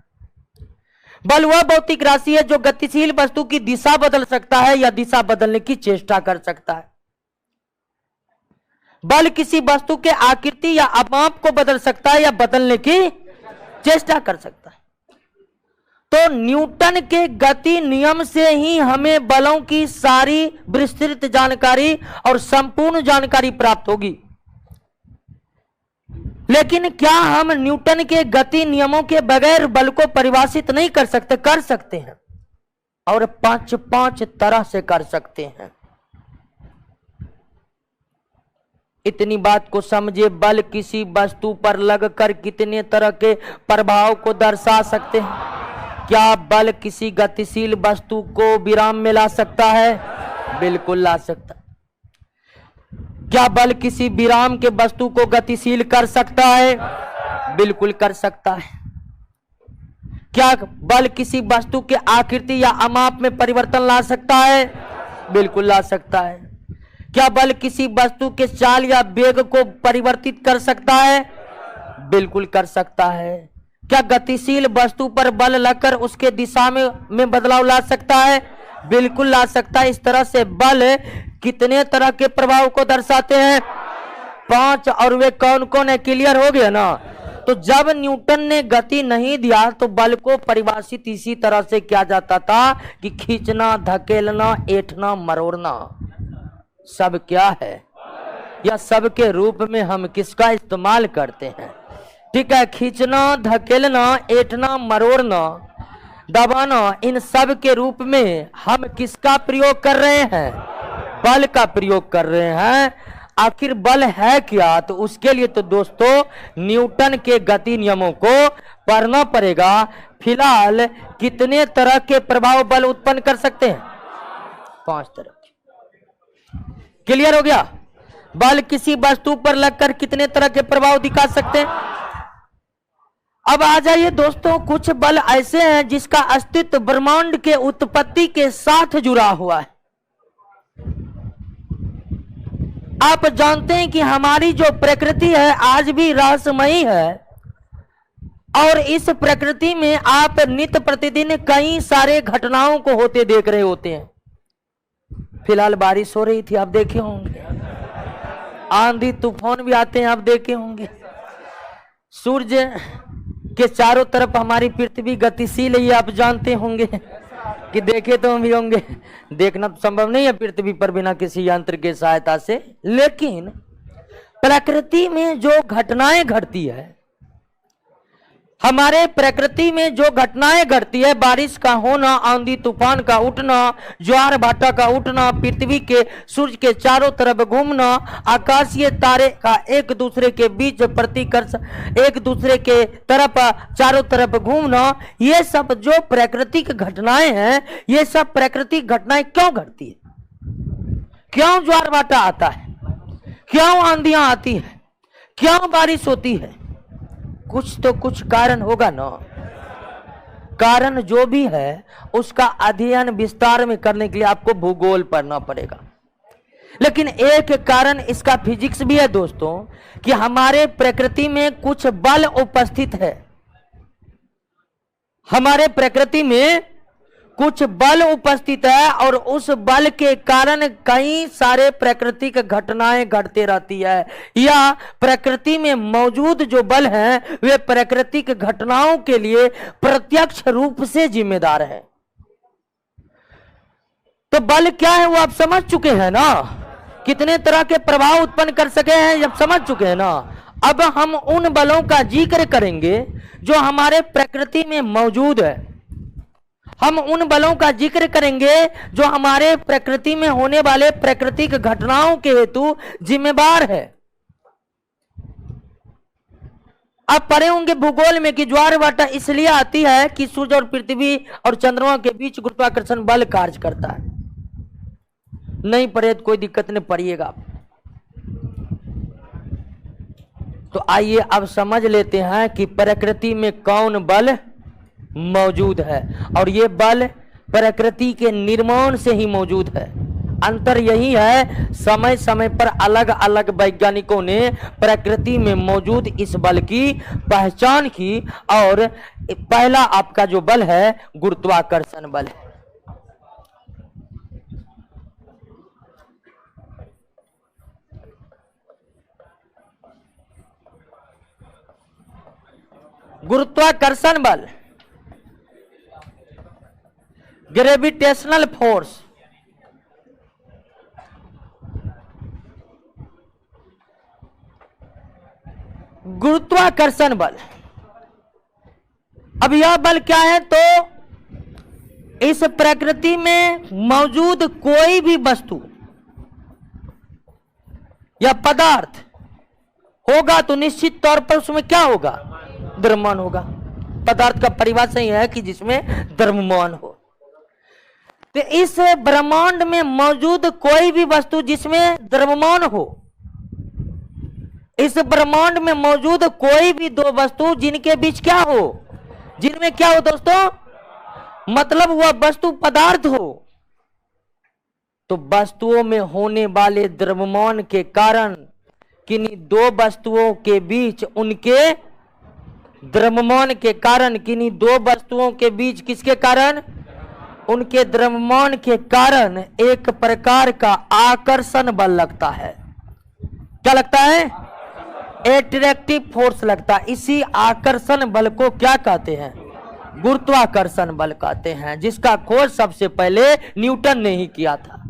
बल वह भौतिक राशि है जो गतिशील वस्तु की दिशा बदल सकता है या दिशा बदलने की चेष्टा कर सकता है। बल किसी वस्तु के आकृति या माप को बदल सकता है या बदलने की चेष्टा कर सकता है। तो न्यूटन के गति नियम से ही हमें बलों की सारी विस्तृत जानकारी और संपूर्ण जानकारी प्राप्त होगी। लेकिन क्या हम न्यूटन के गति नियमों के बगैर बल को परिभाषित नहीं कर सकते? कर सकते हैं, और पांच तरह से कर सकते हैं। इतनी बात को समझे, बल किसी वस्तु पर लगकर कितने तरह के प्रभाव को दर्शा सकते हैं। क्या बल किसी गतिशील वस्तु को विराम में ला सकता है? बिल्कुल ला सकता है। क्या बल किसी विराम के वस्तु को गतिशील कर सकता है? बिल्कुल कर सकता है। क्या बल किसी वस्तु के आकृति या माप में परिवर्तन ला सकता है? बिल्कुल ला सकता है। क्या बल किसी वस्तु के चाल या वेग को परिवर्तित कर सकता है? बिल्कुल कर सकता है। क्या गतिशील वस्तु पर बल लगकर उसके दिशा में बदलाव ला सकता है? बिल्कुल ला सकता है। इस तरह से बल कितने तरह के प्रभाव को दर्शाते हैं? 5। और वे कौन कौन है? क्लियर हो गया ना? तो जब न्यूटन ने गति नहीं दिया तो बल को परिभाषित इसी तरह से किया जाता था कि खींचना, धकेलना, ऐंठना, मरोड़ना सब क्या है, या सब के रूप में हम किसका इस्तेमाल करते हैं? ठीक है, खींचना, धकेलना, ऐंठना, मरोड़ना, दबाना, इन सब के रूप में हम किसका प्रयोग कर रहे हैं? बल का प्रयोग कर रहे हैं। आखिर बल है क्या? तो उसके लिए तो दोस्तों न्यूटन के गति नियमों को पढ़ना पड़ेगा। फिलहाल कितने तरह के प्रभाव बल उत्पन्न कर सकते हैं? 5 तरह के। क्लियर हो गया? बल किसी वस्तु पर लगकर कितने तरह के प्रभाव दिखा सकते हैं? अब आ जाइए दोस्तों, कुछ बल ऐसे हैं जिसका अस्तित्व ब्रह्मांड के उत्पत्ति के साथ जुड़ा हुआ है। आप जानते हैं कि हमारी जो प्रकृति है आज भी रहस्यमयी है, और इस प्रकृति में आप नित्य प्रतिदिन कई सारे घटनाओं को होते देख रहे होते हैं। फिलहाल बारिश हो रही थी, आप देखे होंगे। आंधी तूफान भी आते हैं, आप देखे होंगे। सूर्य के चारों तरफ हमारी पृथ्वी गतिशील है, आप जानते होंगे कि देखे तो हम भी होंगे। देखना संभव नहीं है पृथ्वी पर बिना किसी यंत्र के सहायता से, लेकिन प्रकृति में जो घटनाएं घटती है, हमारे प्रकृति में जो घटनाएं घटती है, बारिश का होना, आंधी तूफान का उठना, ज्वार भाटा का उठना, पृथ्वी के सूर्य के चारों तरफ घूमना, आकाशीय तारे का एक दूसरे के बीच प्रतिकर्ष, एक दूसरे के तरफ चारों तरफ घूमना, ये सब जो प्राकृतिक घटनाएं हैं, ये सब प्राकृतिक घटनाएं क्यों घटती है? क्यों ज्वार भाटा आता है? क्यों आंधियां आती है? क्यों बारिश होती है? कुछ तो कुछ कारण होगा ना। कारण जो भी है उसका अध्ययन विस्तार में करने के लिए आपको भूगोल पढ़ना पड़ेगा। लेकिन एक कारण इसका फिजिक्स भी है दोस्तों, कि हमारे प्रकृति में कुछ बल उपस्थित है। हमारे प्रकृति में कुछ बल उपस्थित है, और उस बल के कारण कई सारे प्राकृतिक घटनाएं घटते रहती है, या प्रकृति में मौजूद जो बल हैं वे प्राकृतिक घटनाओं के लिए प्रत्यक्ष रूप से जिम्मेदार है। तो बल क्या है वो आप समझ चुके हैं ना, कितने तरह के प्रभाव उत्पन्न कर सके हैं जब समझ चुके हैं ना। अब हम उन बलों का जिक्र करेंगे जो हमारे प्रकृति में मौजूद है। हम उन बलों का जिक्र करेंगे जो हमारे प्रकृति में होने वाले प्राकृतिक घटनाओं के हेतु जिम्मेदार है। आप पढ़े होंगे भूगोल में कि ज्वार भाटा इसलिए आती है कि सूर्य और पृथ्वी और चंद्रमा के बीच गुरुत्वाकर्षण बल कार्य करता है। नहीं पढ़े तो कोई दिक्कत नहीं, पढ़िएगा। तो आइए अब समझ लेते हैं कि प्रकृति में कौन बल मौजूद है, और ये बल प्रकृति के निर्माण से ही मौजूद है। अंतर यही है, समय समय पर अलग अलग वैज्ञानिकों ने प्रकृति में मौजूद इस बल की पहचान की, और पहला आपका जो बल है गुरुत्वाकर्षण बल है। गुरुत्वाकर्षण बल, ग्रेविटेशनल फोर्स, गुरुत्वाकर्षण बल। अब यह बल क्या है? तो इस प्रकृति में मौजूद कोई भी वस्तु या पदार्थ होगा तो निश्चित तौर पर उसमें क्या होगा? द्रव्यमान होगा। पदार्थ का परिभाषा यह है कि जिसमें द्रव्यमान हो। तो इस ब्रह्मांड में मौजूद कोई भी वस्तु जिसमें द्रव्यमान हो, इस ब्रह्मांड में मौजूद कोई भी दो वस्तु जिनके बीच क्या हो, जिनमें क्या हो दोस्तों, मतलब वह वस्तु पदार्थ हो, तो वस्तुओं में होने वाले द्रव्यमान के कारण किन्हीं दो वस्तुओं के बीच, उनके द्रव्यमान के कारण, किन्हीं दो वस्तुओं के बीच किसके कारण? उनके द्रव्यमान के कारण एक प्रकार का आकर्षण बल लगता है। क्या लगता है? एट्रैक्टिव फोर्स लगता है। इसी आकर्षण बल को क्या कहते हैं? गुरुत्वाकर्षण बल कहते हैं, जिसका खोज सबसे पहले न्यूटन ने ही किया था।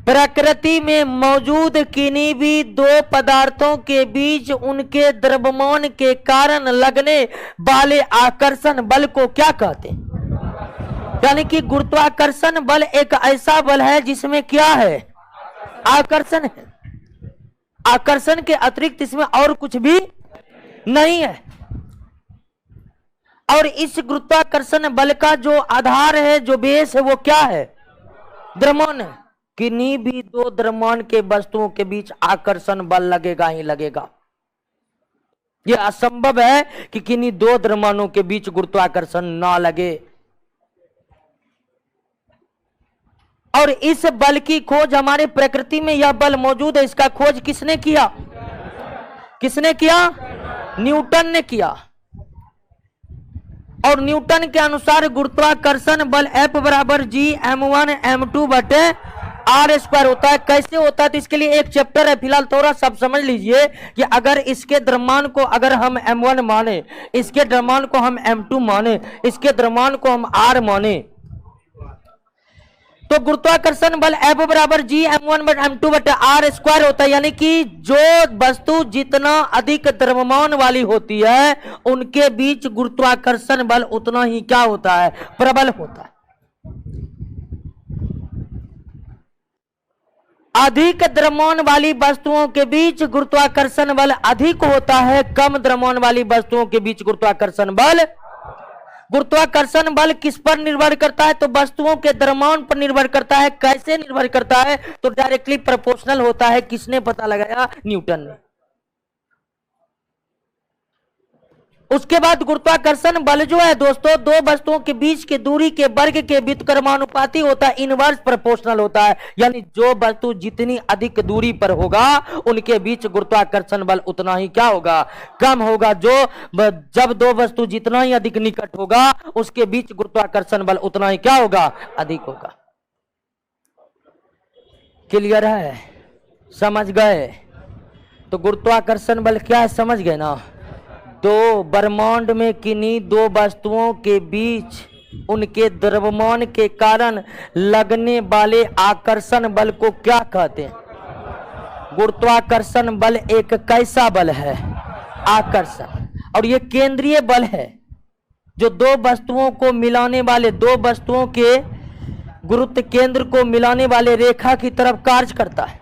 प्रकृति में मौजूद किन्हीं भी दो पदार्थों के बीच उनके द्रव्यमान के कारण लगने वाले आकर्षण बल को क्या कहते हैं? यानी कि गुरुत्वाकर्षण बल एक ऐसा बल है जिसमें क्या है? आकर्षण है। आकर्षण के अतिरिक्त इसमें और कुछ भी नहीं है। और इस गुरुत्वाकर्षण बल का जो आधार है, जो बेस है, वो क्या है? द्रव्यमान है। किन्हीं भी दो द्रव्यमान के वस्तुओं के बीच आकर्षण बल लगेगा ही लगेगा। यह असंभव है कि किन्हीं दो द्रव्यमानों के बीच गुरुत्वाकर्षण ना लगे। और इस बल की खोज हमारे प्रकृति में यह बल मौजूद है, इसका खोज किसने किया? किसने किया? न्यूटन ने किया। और न्यूटन के अनुसार गुरुत्वाकर्षण बल F बराबर G m1 m2 बटे r स्क्वायर होता है। कैसे होता है? तो इसके लिए एक चैप्टर है, फिलहाल थोड़ा सब समझ लीजिए कि अगर इसके द्रव्यमान को अगर हम m1 माने, इसके द्रव्यमान को हम m2 माने, इसके द्रव्यमान को हम r माने, तो गुरुत्वाकर्षण बल F बराबर G m1 बटे m2 बटे r स्क्वायर होता है। यानी कि जो वस्तु जितना अधिक द्रव्यमान वाली होती है, उनके बीच गुरुत्वाकर्षण बल उतना ही क्या होता है? प्रबल होता है। अधिक द्रव्यमान वाली वस्तुओं के बीच गुरुत्वाकर्षण बल अधिक होता है, कम द्रव्यमान वाली वस्तुओं के बीच गुरुत्वाकर्षण बल किस पर निर्भर करता है? तो वस्तुओं के द्रव्यमान पर निर्भर करता है। कैसे निर्भर करता है? तो डायरेक्टली प्रोपोर्शनल होता है। किसने पता लगाया? न्यूटन ने। उसके बाद गुरुत्वाकर्षण बल जो है दोस्तों, दो वस्तुओं के बीच की दूरी के वर्ग के व्युत्क्रमानुपाती होता है, इनवर्स प्रोपोर्शनल होता है। यानी जो वस्तु जितनी अधिक दूरी पर होगा, उनके बीच गुरुत्वाकर्षण बल उतना ही क्या होगा? कम होगा। जब दो वस्तु जितना ही अधिक निकट होगा, उसके बीच गुरुत्वाकर्षण बल उतना ही क्या होगा? अधिक होगा। क्लियर है? समझ गए? तो गुरुत्वाकर्षण बल क्या है, समझ गए ना? दो ब्रह्मांड में किन्हीं दो वस्तुओं के बीच उनके द्रव्यमान के कारण लगने वाले आकर्षण बल को क्या कहते हैं? गुरुत्वाकर्षण बल एक कैसा बल है? आकर्षण। और ये केंद्रीय बल है, जो दो वस्तुओं को मिलाने वाले, दो वस्तुओं के गुरुत्व केंद्र को मिलाने वाले रेखा की तरफ कार्य करता है।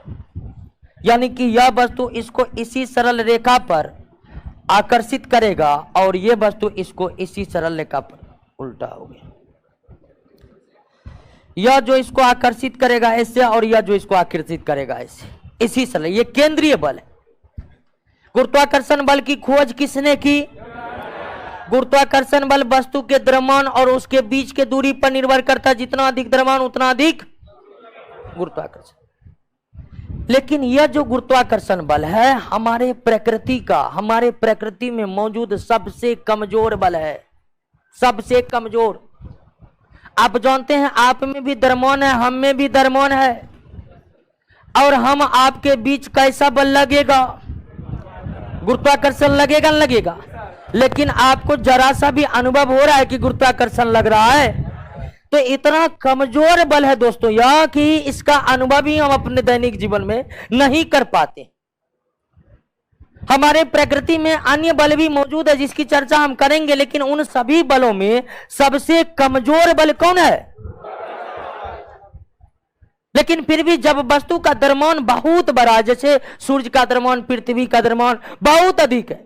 यानी कि यह वस्तु इसको इसी सरल रेखा पर आकर्षित करेगा और यह वस्तु इसको इसी सरल रेखा पर, उल्टा हो गया। यह जो इसको आकर्षित करेगा ऐसे, और यह जो इसको आकर्षित करेगा ऐसे, इसी सरल, ये केंद्रीय बल है। गुरुत्वाकर्षण बल की खोज किसने की? गुरुत्वाकर्षण बल वस्तु के द्रव्यमान और उसके बीच के दूरी पर निर्भर करता है। जितना अधिक द्रव्यमान उतना अधिक गुरुत्वाकर्षण। लेकिन यह जो गुरुत्वाकर्षण बल है हमारे प्रकृति का, हमारे प्रकृति में मौजूद सबसे कमजोर बल है, सबसे कमजोर। आप जानते हैं आप में भी द्रव्यमान है, हम में भी द्रव्यमान है, और हम आपके बीच कैसा बल लगेगा? गुरुत्वाकर्षण लगेगा न लगेगा? लेकिन आपको जरा सा भी अनुभव हो रहा है कि गुरुत्वाकर्षण लग रहा है, तो इतना कमजोर बल है दोस्तों यह कि इसका अनुभव ही हम अपने दैनिक जीवन में नहीं कर पाते। हमारे प्रकृति में अन्य बल भी मौजूद है जिसकी चर्चा हम करेंगे, लेकिन उन सभी बलों में सबसे कमजोर बल कौन है? लेकिन फिर भी जब वस्तु का द्रव्यमान बहुत बड़ा, जैसे सूर्य का द्रव्यमान, पृथ्वी का द्रव्यमान बहुत अधिक है,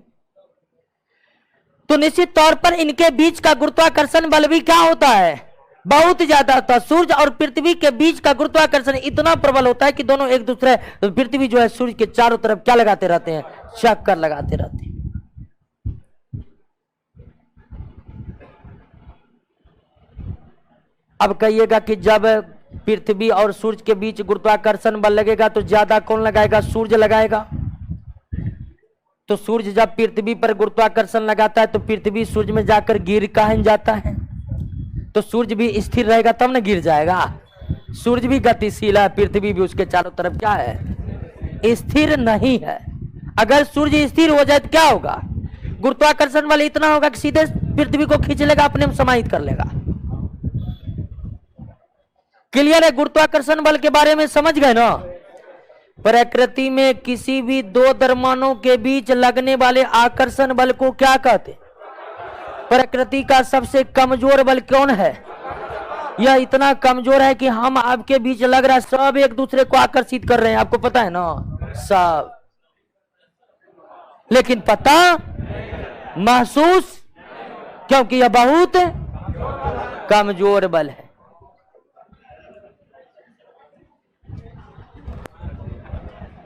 तो निश्चित तौर पर इनके बीच का गुरुत्वाकर्षण बल भी क्या होता है? बहुत ज्यादा होता है। सूर्य और पृथ्वी के बीच का गुरुत्वाकर्षण इतना प्रबल होता है कि दोनों एक दूसरे, पृथ्वी जो है सूर्य के चारों तरफ क्या लगाते रहते हैं? चक्कर लगाते रहते हैं। अब कहिएगा कि जब पृथ्वी और सूर्य के बीच गुरुत्वाकर्षण बल लगेगा तो ज्यादा कौन लगाएगा? सूर्य लगाएगा। तो सूर्य जब पृथ्वी पर गुरुत्वाकर्षण लगाता है तो पृथ्वी सूर्य में जाकर गिर कहाँ जाता है? तो सूर्य भी स्थिर रहेगा तब ना गिर जाएगा। सूर्य भी गतिशील है, पृथ्वी भी उसके चारों तरफ क्या है? स्थिर नहीं है। अगर सूर्य स्थिर हो जाए तो क्या होगा? गुरुत्वाकर्षण बल इतना होगा कि सीधे पृथ्वी को खींच लेगा, अपने में समाहित कर लेगा। क्लियर है? गुरुत्वाकर्षण बल के बारे में समझ गए ना? प्रकृति में किसी भी दो द्रव्यमानों के बीच लगने वाले आकर्षण बल को क्या कहते? प्रकृति का सबसे कमजोर बल कौन है? यह इतना कमजोर है कि हम आपके बीच लग रहा है सब एक दूसरे को आकर्षित कर रहे हैं, आपको पता है ना सब, लेकिन पता महसूस, क्योंकि यह बहुत कमजोर बल है।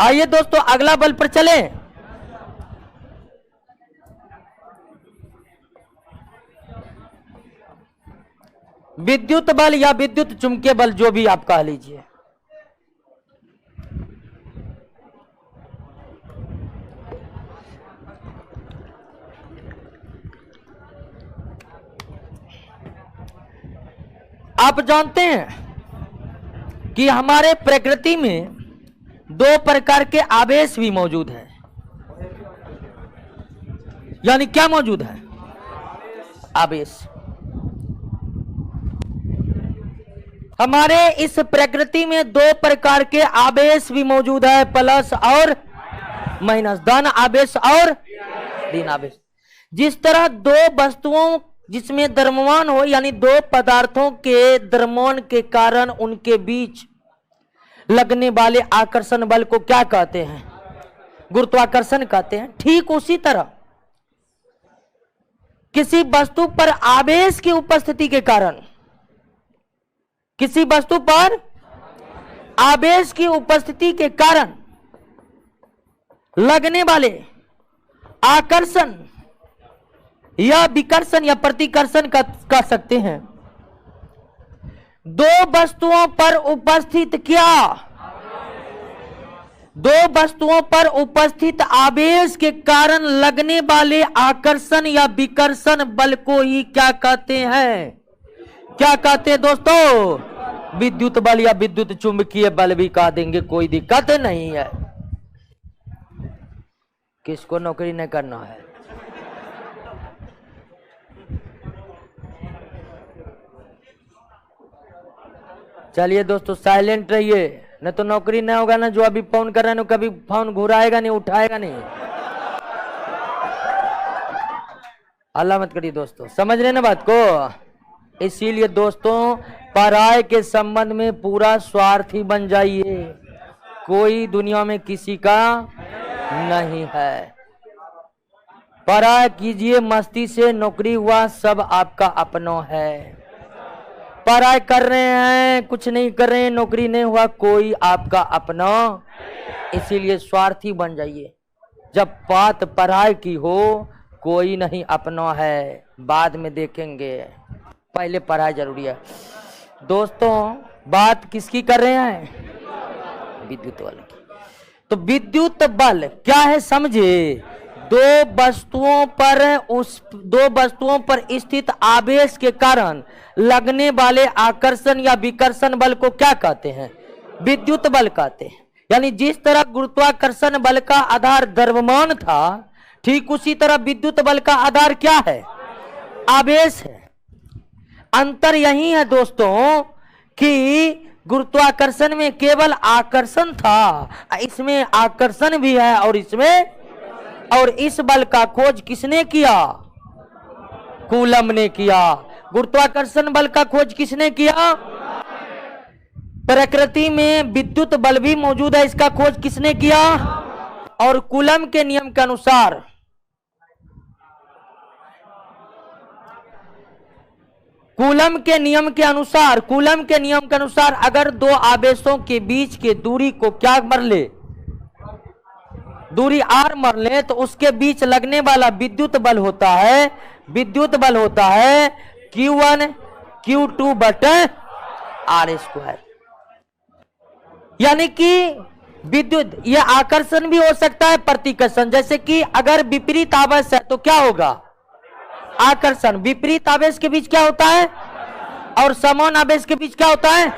आइए दोस्तों अगला बल पर चले। विद्युत बल या विद्युत चुंबकीय बल, जो भी आप कह लीजिए। आप जानते हैं कि हमारे प्रकृति में दो प्रकार के आवेश भी मौजूद हैं। यानी क्या मौजूद है? आवेश। हमारे इस प्रकृति में दो प्रकार के आवेश भी मौजूद है, प्लस और माइनस, धन आवेश और ऋण आवेश। जिस तरह दो वस्तुओं जिसमें द्रव्यमान हो, यानी दो पदार्थों के द्रव्यमान के कारण उनके बीच लगने वाले आकर्षण बल को क्या कहते हैं? गुरुत्वाकर्षण कहते हैं। ठीक उसी तरह किसी वस्तु पर आवेश की उपस्थिति के कारण, किसी वस्तु पर आवेश की उपस्थिति के कारण लगने वाले आकर्षण या विकर्षण या प्रतिकर्षण कह सकते हैं। दो वस्तुओं पर उपस्थित क्या? दो वस्तुओं पर उपस्थित आवेश के कारण लगने वाले आकर्षण या विकर्षण बल को ही क्या कहते हैं? क्या कहते हैं दोस्तों? विद्युत बल या विद्युत चुंबकीय बल भी कह देंगे, कोई दिक्कत नहीं है। किसको नौकरी नहीं करना है? चलिए दोस्तों साइलेंट रहिए, न तो नौकरी नहीं होगा ना। जो अभी फोन कर रहे हैं कभी फोन घुराएगा नहीं, उठाएगा नहीं। अल्लाह मत करिए दोस्तों, समझ रहे ना बात को? इसीलिए दोस्तों पराये के संबंध में पूरा स्वार्थी बन जाइए, कोई दुनिया में किसी का नहीं है। पराया कीजिए मस्ती से, नौकरी हुआ सब आपका अपना है। पढ़ाई कर रहे हैं, कुछ नहीं कर रहे हैं, नौकरी नहीं हुआ, कोई आपका अपना। इसीलिए स्वार्थी बन जाइए। जब बात पढ़ाई की हो, कोई नहीं अपना है, बाद में देखेंगे, पहले पढ़ाई जरूरी है। दोस्तों बात किसकी कर रहे हैं? विद्युत बल की। तो विद्युत बल क्या है समझे? दो वस्तुओं पर स्थित आवेश के कारण लगने वाले आकर्षण या विकर्षण बल को क्या कहते हैं? विद्युत बल कहते हैं। यानी जिस तरह गुरुत्वाकर्षण बल का आधार द्रव्यमान था, ठीक उसी तरह विद्युत बल का आधार क्या है? आवेश है। अंतर यही है दोस्तों कि गुरुत्वाकर्षण में केवल आकर्षण था, इसमें आकर्षण भी है और इस बल का खोज किसने किया? कूलम ने किया। गुरुत्वाकर्षण बल का खोज किसने किया? प्रकृति में विद्युत बल भी मौजूद है, इसका खोज किसने किया? और कूलम के नियम के अनुसार कूलम के नियम के अनुसार अगर दो आवेशों के बीच के दूरी को क्या मर ले, दूरी r मर ले, तो उसके बीच लगने वाला विद्युत बल होता है Q1 Q2 बटे R स्क्वायर। यानी कि विद्युत यह आकर्षण भी हो सकता है, प्रतिकर्षण। जैसे कि अगर विपरीत आवेश है तो क्या होगा? आकर्षण। विपरीत आवेश के बीच क्या होता है? और समान आवेश के बीच क्या होता है?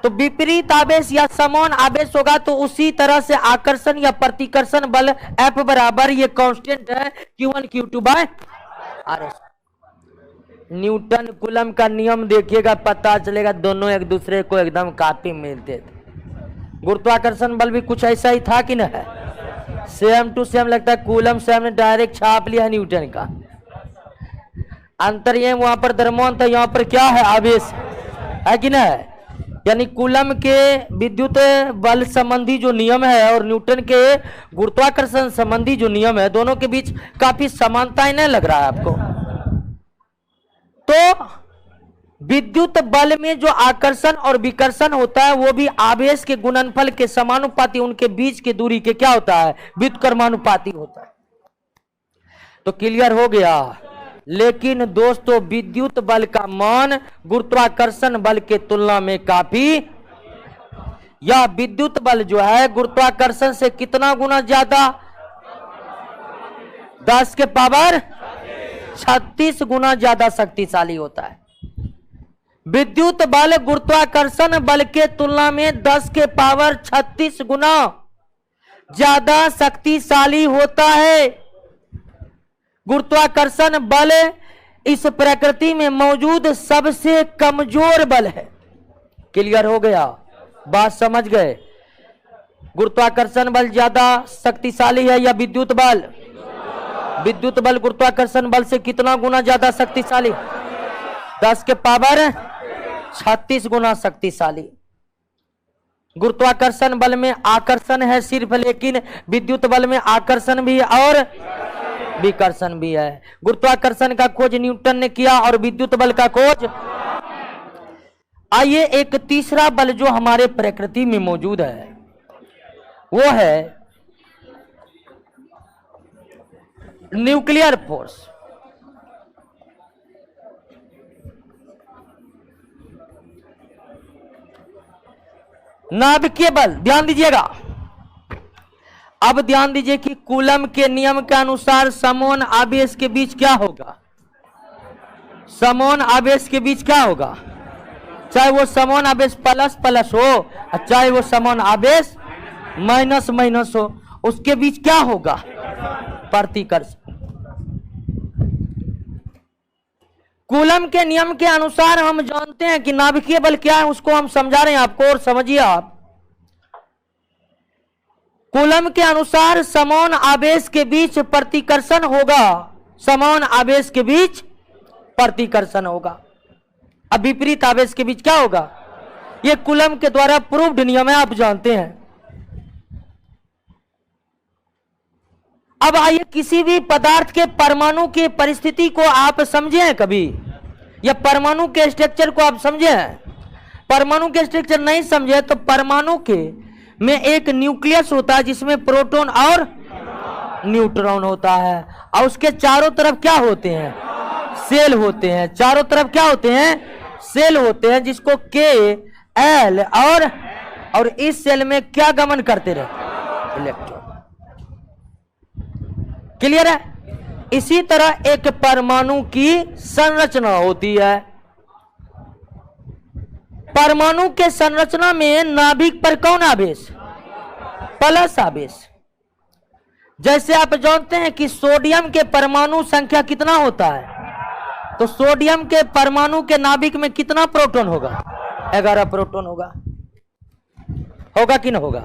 तो विपरीत आवेश या समान आवेश होगा तो उसी तरह से आकर्षण या प्रतिकर्षण बल F बराबर ये कांस्टेंट है Q1 Q2 bye RS। Newton coulomb का नियम देखिएगा, पता चलेगा दोनों एक दूसरे को एकदम काफी मिलते थे। गुरुत्वाकर्षण बल भी कुछ ऐसा ही था कि ना है, सेम टू सेम लगता है। कूलम से हमने डायरेक्ट छाप लिया है न्यूटन का। अंतर ये वहां पर द्रव्यमान था, यहाँ पर क्या है, आवेश है कि ना है। यानी कूलम के विद्युत बल संबंधी जो नियम है और न्यूटन के गुरुत्वाकर्षण संबंधी जो नियम है, दोनों के बीच काफी समानताएं नहीं लग रहा है आपको। तो विद्युत बल में जो आकर्षण और विकर्षण होता है वो भी आवेश के गुणनफल के समानुपाती, उनके बीच की दूरी के क्या होता है, व्युत्क्रमानुपाती होता है। तो क्लियर हो गया। लेकिन दोस्तों विद्युत बल का मान गुरुत्वाकर्षण बल के तुलना में काफी, यह विद्युत बल जो है गुरुत्वाकर्षण से कितना गुना ज्यादा, 10 के पावर 36 गुना ज्यादा शक्तिशाली होता है। विद्युत बल गुरुत्वाकर्षण बल के तुलना में 10 के पावर 36 गुना ज्यादा शक्तिशाली होता है। गुरुत्वाकर्षण बल इस प्रकृति में मौजूद सबसे कमजोर बल है। क्लियर हो गया, बात समझ गए। गुरुत्वाकर्षण बल ज्यादा शक्तिशाली है या विद्युत बल? विद्युत बल गुरुत्वाकर्षण बल से कितना गुना ज्यादा शक्तिशाली? 10 के पावर 36 गुना शक्तिशाली। गुरुत्वाकर्षण बल में आकर्षण है सिर्फ, लेकिन विद्युत बल में आकर्षण भी और विकर्षण भी है। गुरुत्वाकर्षण का खोज न्यूटन ने किया और विद्युत बल का खोज। आइए एक तीसरा बल जो हमारे प्रकृति में मौजूद है वो है न्यूक्लियर फोर्स। नाभिकीय बल, ध्यान दीजिएगा। अब ध्यान दीजिए कि कूलम के नियम के अनुसार समान आवेश के बीच क्या होगा, समान आवेश के बीच क्या होगा, चाहे वो समान आवेश प्लस प्लस हो और चाहे वो समान आवेश माइनस माइनस हो, उसके बीच क्या होगा, प्रतिकर्षण। कूलम के नियम के अनुसार हम जानते हैं कि नाभिकीय बल क्या है, उसको हम समझा रहे हैं आपको, और समझिए आप। कूलम के अनुसार समान आवेश के बीच प्रतिकर्षण होगा, समान आवेश के बीच प्रतिकर्षण होगा। अब विपरीत आवेश के बीच क्या होगा, यह कूलम के द्वारा प्रूव्ड नियम है, आप जानते हैं। अब आइए किसी भी पदार्थ के परमाणु की परिस्थिति को आप समझे हैं कभी, या परमाणु के स्ट्रक्चर को आप समझे हैं? परमाणु के स्ट्रक्चर नहीं समझे तो परमाणु के में एक न्यूक्लियस होता है जिसमें प्रोटॉन और न्यूट्रॉन होता है, और उसके चारों तरफ क्या होते हैं, सेल होते हैं। चारों तरफ क्या होते हैं, सेल होते हैं, जिसको के एल और इस सेल में क्या गमन करते रहे, इलेक्ट्रॉन। क्लियर है? इसी तरह एक परमाणु की संरचना होती है। परमाणु के संरचना में नाभिक पर कौन आवेश, प्लस आवेश। जैसे आप जानते हैं कि सोडियम के परमाणु संख्या कितना होता है, तो सोडियम के परमाणु के नाभिक में कितना प्रोटॉन होगा, 11 प्रोटॉन होगा। होगा कि नहीं होगा?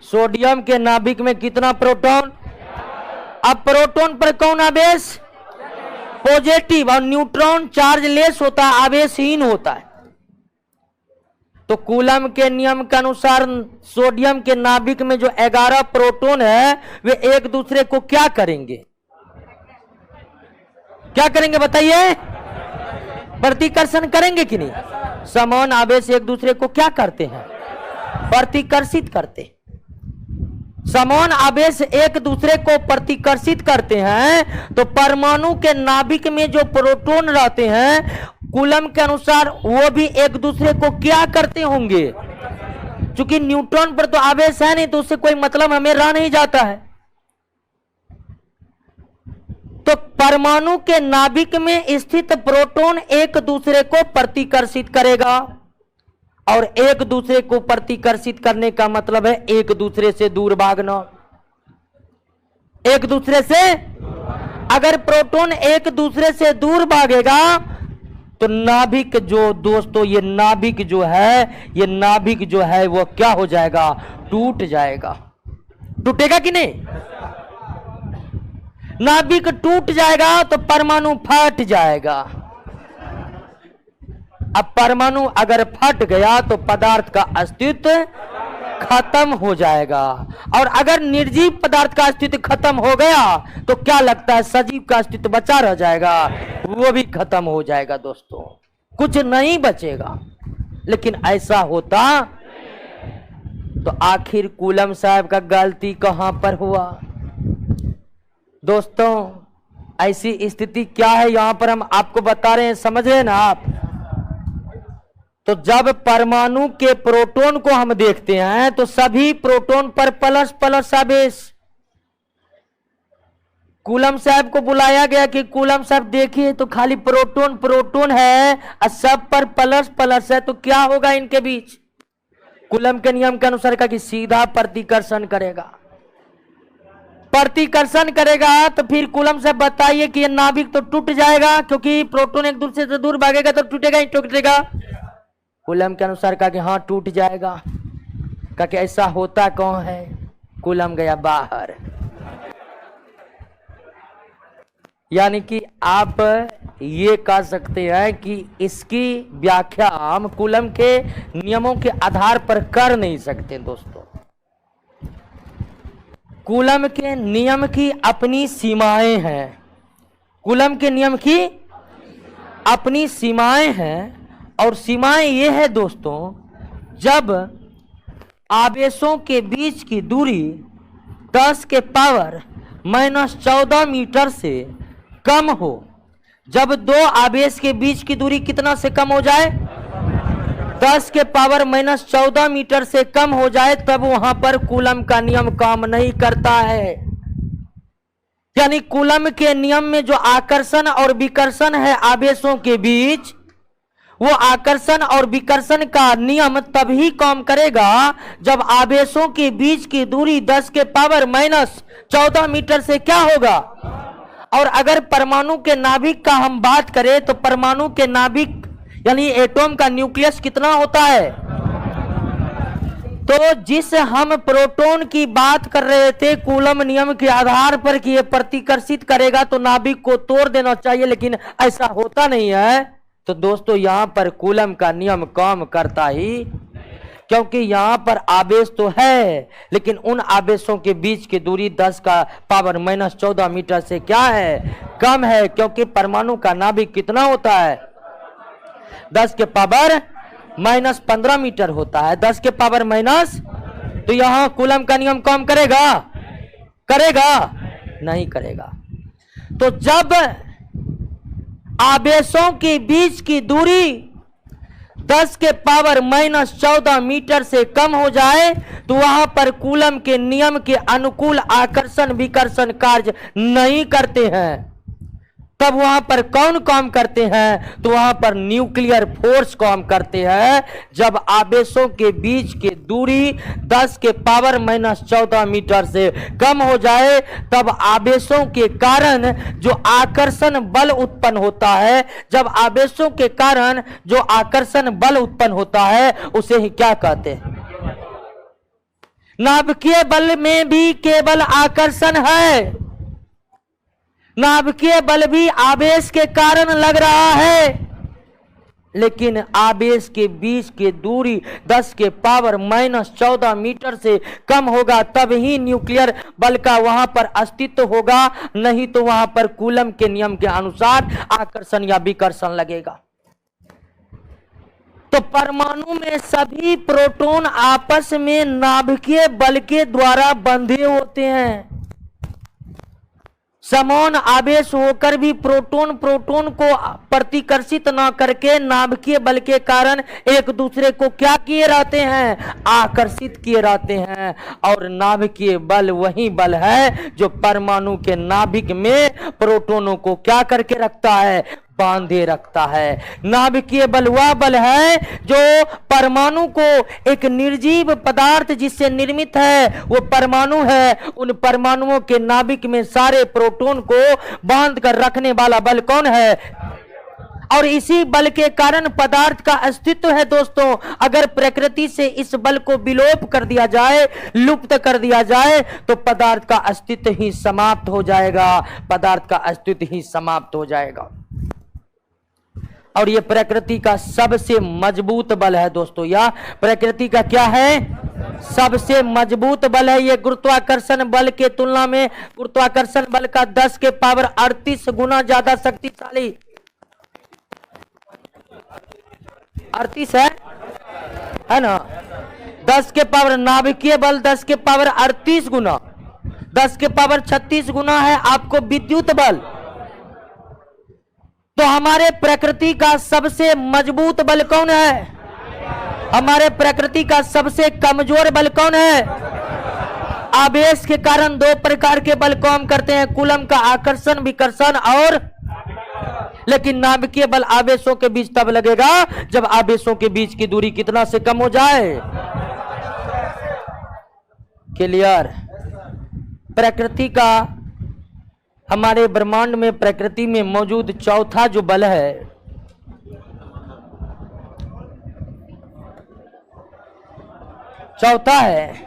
सोडियम के नाभिक में कितना प्रोटॉन? अब प्रोटॉन पर कौन आवेश, पॉजिटिव, और न्यूट्रॉन चार्ज लेस होता है, आवेशहीन होता है। तो कूलम के नियम के अनुसार सोडियम के नाभिक में जो 11 प्रोटॉन है वे एक दूसरे को क्या करेंगे, क्या करेंगे बताइए, प्रतिकर्षण करेंगे कि नहीं? समान आवेश एक दूसरे को क्या करते हैं, प्रतिकर्षित करते हैं। समान आवेश एक दूसरे को प्रतिकर्षित करते हैं, तो परमाणु के नाभिक में जो प्रोटॉन रहते हैं कूलम के अनुसार वो भी एक दूसरे को क्या करते होंगे, क्योंकि न्यूट्रॉन पर तो आवेश है नहीं तो उससे कोई मतलब हमें रह नहीं जाता है। तो परमाणु के नाभिक में स्थित प्रोटॉन एक दूसरे को प्रतिकर्षित करेगा, और एक दूसरे को प्रतिकर्षित करने का मतलब है एक दूसरे से दूर भागना। एक दूसरे से, अगर प्रोटॉन एक दूसरे से दूर भागेगा तो नाभिक जो दोस्तों, ये नाभिक जो है वो क्या हो जाएगा? टूट जाएगा। टूटेगा कि नहीं? नाभिक टूट जाएगा तो परमाणु फट जाएगा। अब परमाणु अगर फट गया तो पदार्थ का अस्तित्व खत्म हो जाएगा, और अगर निर्जीव पदार्थ का अस्तित्व खत्म हो गया तो क्या लगता है सजीव का अस्तित्व बचा रह जाएगा? वो भी खत्म हो जाएगा दोस्तों, कुछ नहीं बचेगा। लेकिन ऐसा होता तो आखिर कूलम साहब का गलती कहां पर हुआ? दोस्तों ऐसी स्थिति क्या है यहां पर हम आपको बता रहे हैं, समझ रहे हैं ना आप? तो जब परमाणु के प्रोटॉन को हम देखते हैं तो सभी प्रोटॉन पर प्लस प्लस आवेश। कूलम साहब को बुलाया गया कि कूलम साहब देखिए तो खाली प्रोटॉन प्रोटॉन है और सब पर प्लस प्लस है, तो क्या होगा इनके बीच? कूलम के नियम के अनुसार का कि सीधा प्रतिकर्षण करेगा। प्रतिकर्षण करेगा तो फिर कूलम साहब बताइए कि ये नाभिक तो टूट जाएगा, क्योंकि प्रोटॉन एक दूसरे से दूर भागेगा तो टूटेगा ही टूटेगा। कूलम के अनुसार कहा कि हाँ टूट जाएगा। कहा कि ऐसा होता कौन है? कूलम गया बाहर। यानी कि आप ये कह सकते हैं कि इसकी व्याख्या हम कूलम के नियमों के आधार पर कर नहीं सकते दोस्तों। कूलम के नियम की अपनी सीमाएं हैं। कूलम के नियम की अपनी सीमाएं हैं, और सीमाएं ये है दोस्तों, जब आवेशों के बीच की दूरी 10 के पावर -14 मीटर से कम हो। जब दो आवेश के बीच की दूरी कितना से कम हो जाए? 10 के पावर -14 मीटर से कम हो जाए, तब वहां पर कूलम का नियम काम नहीं करता है। यानी कूलम के नियम में जो आकर्षण और विकर्षण है आवेशों के बीच, वो आकर्षण और विकर्षण का नियम तभी काम करेगा जब आवेशों के बीच की दूरी 10 के पावर -14 मीटर से क्या होगा। और अगर परमाणु के नाभिक का हम बात करें तो परमाणु के नाभिक यानी एटॉम का न्यूक्लियस कितना होता है? तो जिस हम प्रोटॉन की बात कर रहे थे कूलम नियम के आधार पर कि ये प्रतिकर्षित करेगा तो नाभिक को तोड़ देना चाहिए, लेकिन ऐसा होता नहीं है। तो दोस्तों यहां पर कूलम का नियम काम करता ही, क्योंकि यहां पर आवेश तो है लेकिन उन आवेशों के बीच की दूरी 10 का पावर -14 मीटर से क्या है? कम है, क्योंकि परमाणु का नाभिक कितना होता है? 10 के पावर -15 मीटर होता है। 10 के पावर माइनस, तो यहां कूलम का नियम काम करेगा? करेगा? नहीं करेगा। तो जब आवेशों के बीच की दूरी 10 के पावर -14 मीटर से कम हो जाए तो वहां पर कूलम के नियम के अनुकूल आकर्षण विकर्षण कार्य नहीं करते हैं। तब वहां पर कौन काम करते हैं? तो वहां पर न्यूक्लियर फोर्स काम करते हैं। जब आवेशों के बीच की दूरी 10 के पावर -14 मीटर से कम हो जाए तब आवेशों के कारण जो आकर्षण बल उत्पन्न होता है, जब आवेशों के कारण जो आकर्षण बल उत्पन्न होता है उसे ही क्या कहते हैं? नाभिकीय बल में भी केवल आकर्षण है। नाभिकीय बल भी आवेश के कारण लग रहा है, लेकिन आवेश के बीच की दूरी 10 के पावर -14 मीटर से कम होगा तब ही न्यूक्लियर बल का वहां पर अस्तित्व होगा, नहीं तो वहां पर कूलम के नियम के अनुसार आकर्षण या विकर्षण लगेगा। तो परमाणु में सभी प्रोटॉन आपस में नाभिकीय बल के द्वारा बंधे होते हैं। समान आवेश होकर भी प्रोटॉन प्रोटॉन को प्रतिकर्षित न करके नाभिकीय बल के कारण एक दूसरे को क्या किए रहते हैं? आकर्षित किए रहते हैं। और नाभिकीय बल वही बल है जो परमाणु के नाभिक में प्रोटॉनों को क्या करके रखता है? बांधे रखता है। नाभिकीय बल वह बल है जो परमाणु को, एक निर्जीव पदार्थ जिससे निर्मित है वो परमाणु है, उन परमाणुओं के नाभिक में सारे प्रोटॉन को बांध कर रखने वाला बल कौन है? और इसी बल के कारण पदार्थ का अस्तित्व है दोस्तों। अगर प्रकृति से इस बल को विलोप कर दिया जाए, लुप्त कर दिया जाए, तो पदार्थ का अस्तित्व ही समाप्त हो जाएगा, पदार्थ का अस्तित्व ही समाप्त हो जाएगा। और यह प्रकृति का सबसे मजबूत बल है दोस्तों। यह प्रकृति का क्या है? सबसे मजबूत बल है। यह गुरुत्वाकर्षण बल के तुलना में गुरुत्वाकर्षण बल का 10 के पावर 38 गुना ज्यादा शक्तिशाली 38 है ना। 10 के पावर, नाभिकीय बल 10 के पावर 38 गुना, 10 के पावर 36 गुना है आपको विद्युत बल। तो हमारे प्रकृति का सबसे मजबूत बल कौन है? हमारे प्रकृति का सबसे कमजोर बल कौन है? आवेश के कारण 2 प्रकार के बल को हम करते हैं, कूलम का आकर्षण विकर्षण और, लेकिन नाभिकीय बल आवेशों के बीच तब लगेगा जब आवेशों के बीच की दूरी कितना से कम हो जाए। क्लियर? प्रकृति का, हमारे ब्रह्मांड में प्रकृति में मौजूद चौथा जो बल है, चौथा है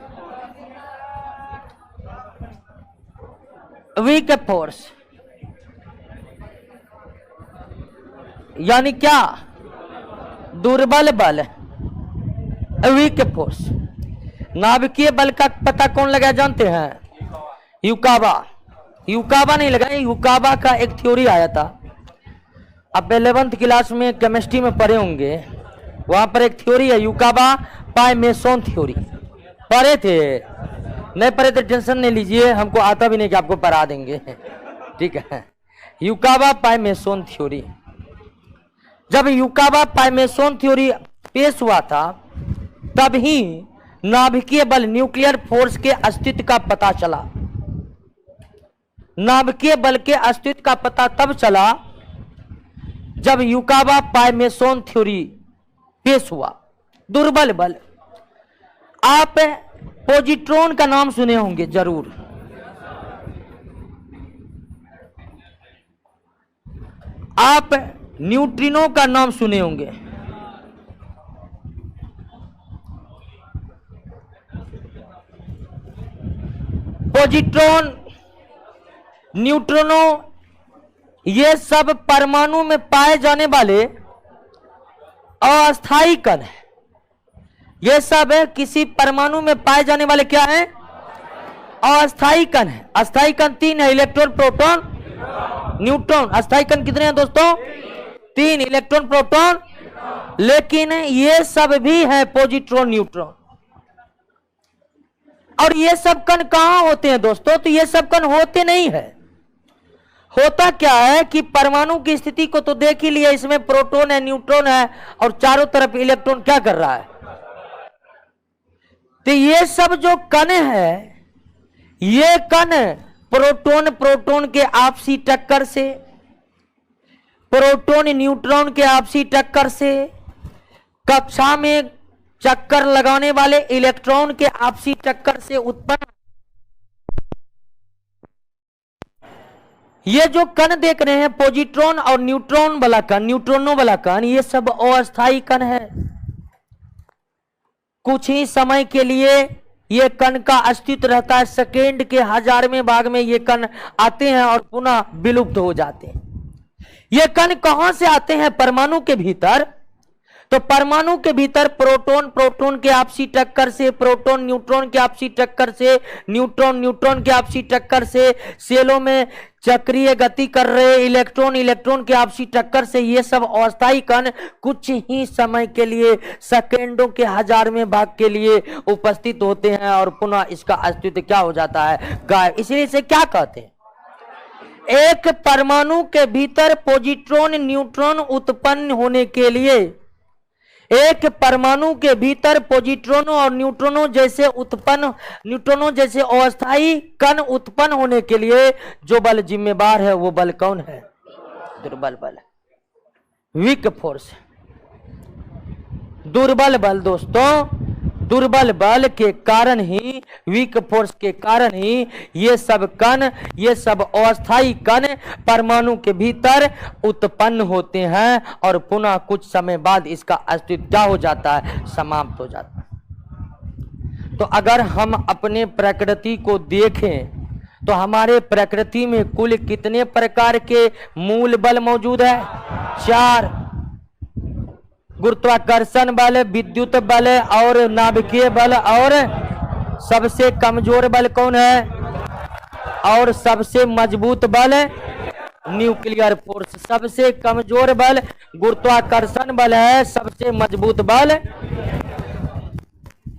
वीक फोर्स। यानी क्या? दुर्बल बल, वीक फोर्स। नाभिकीय बल का पता कौन लगाया जानते हैं? युकावा। युकावा नहीं लगाया, युकावा का एक थ्योरी आया था, आप 11th क्लास में केमिस्ट्री में पढ़े होंगे। वहां पर एक थ्योरी है युकावा पाइमेसोन थ्योरी। पढ़े थे? नहीं पढ़े तो टेंशन नहीं लीजिए, हमको आता भी नहीं कि आपको पढ़ा देंगे, ठीक है। युकावा पाइमेसोन थ्योरी, जब युकावा पाइमेसोन थ्योरी पेश हुआ था तब ही नाभिकीय बल, न्यूक्लियर फोर्स के अस्तित्व का पता चला। नाभिकीय बल के अस्तित्व का पता तब चला जब युकावा पाइमेसोन थ्योरी पेश हुआ। दुर्बल बल, आप पॉजिट्रॉन का नाम सुने होंगे जरूर। आप न्यूट्रिनो का नाम सुने होंगे। पॉजिट्रॉन, न्यूट्रिनो, ये सब परमाणु में पाए जाने वाले अस्थायी कण है। ये सब किसी परमाणु में पाए जाने वाले क्या है? अस्थायी कण है। अस्थायी कण 3 है, इलेक्ट्रॉन प्रोटॉन न्यूट्रॉन। अस्थायी कण कितने हैं दोस्तों? 3, इलेक्ट्रॉन प्रोटॉन। लेकिन ये सब भी है पॉजिट्रॉन न्यूट्रॉन। और ये सब कण कहां होते हैं दोस्तों? तो ये सब कण होते नहीं है। होता क्या है कि परमाणु की स्थिति को तो देख ही लिया, इसमें प्रोटॉन है, न्यूट्रॉन है और चारों तरफ इलेक्ट्रॉन क्या कर रहा है। तो ये सब जो कण है, ये कण प्रोटॉन प्रोटॉन के आपसी टक्कर से, प्रोटॉन न्यूट्रॉन के आपसी टक्कर से, कक्षा में चक्कर लगाने वाले इलेक्ट्रॉन के आपसी टक्कर से उत्पन्न, ये जो कण देख रहे हैं पॉजिट्रॉन और न्यूट्रॉन वाला कण, न्यूट्रॉनों वाला कण, ये सब अस्थायी कण है। कुछ ही समय के लिए ये कण का अस्तित्व रहता है, सेकेंड के 1000वें भाग में ये कण आते हैं और पुनः विलुप्त हो जाते हैं। ये कण कहां से आते हैं? परमाणु के भीतर। तो परमाणु के भीतर प्रोटॉन प्रोटॉन के आपसी टक्कर से, प्रोटॉन न्यूट्रॉन के आपसी टक्कर से, न्यूट्रॉन न्यूट्रॉन के आपसी टक्कर से, सेलों में चक्रीय गति कर रहे इलेक्ट्रॉन इलेक्ट्रॉन के आपसी टक्कर से, ये सब अस्थायी कण कुछ ही समय के लिए, सेकेंडों के 1000वें भाग के लिए उपस्थित होते हैं और पुनः इसका अस्तित्व क्या हो जाता है? गायब। इसलिए इसे क्या कहते हैं? एक परमाणु के भीतर पॉजिट्रॉन न्यूट्रॉन उत्पन्न होने के लिए, एक परमाणु के भीतर पॉजिट्रॉनों और न्यूट्रॉनों जैसे उत्पन्न, न्यूट्रॉनों जैसे अस्थायी कण उत्पन्न होने के लिए जो बल जिम्मेवार है वो बल कौन है? दुर्बल बल। Weak force. दुर्बल बल दोस्तों, दुर्बल बल के कारण ही, वीक फोर्स के कारण ही ये सब कण, ये सब अस्थायी कण परमाणु के भीतर उत्पन्न होते हैं और पुनः कुछ समय बाद इसका अस्तित्व क्या हो जाता है, समाप्त हो जाता है। तो अगर हम अपने प्रकृति को देखें तो हमारे प्रकृति में कुल कितने प्रकार के मूल बल मौजूद है? 4। गुरुत्वाकर्षण बल, विद्युत बल और नाभिकीय बल, और सबसे कमजोर बल कौन है? और सबसे मजबूत बल न्यूक्लियर फोर्स। सबसे कमजोर बल गुरुत्वाकर्षण बल है, सबसे मजबूत बल।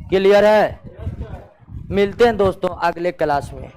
क्लियर है? मिलते हैं दोस्तों अगले क्लास में।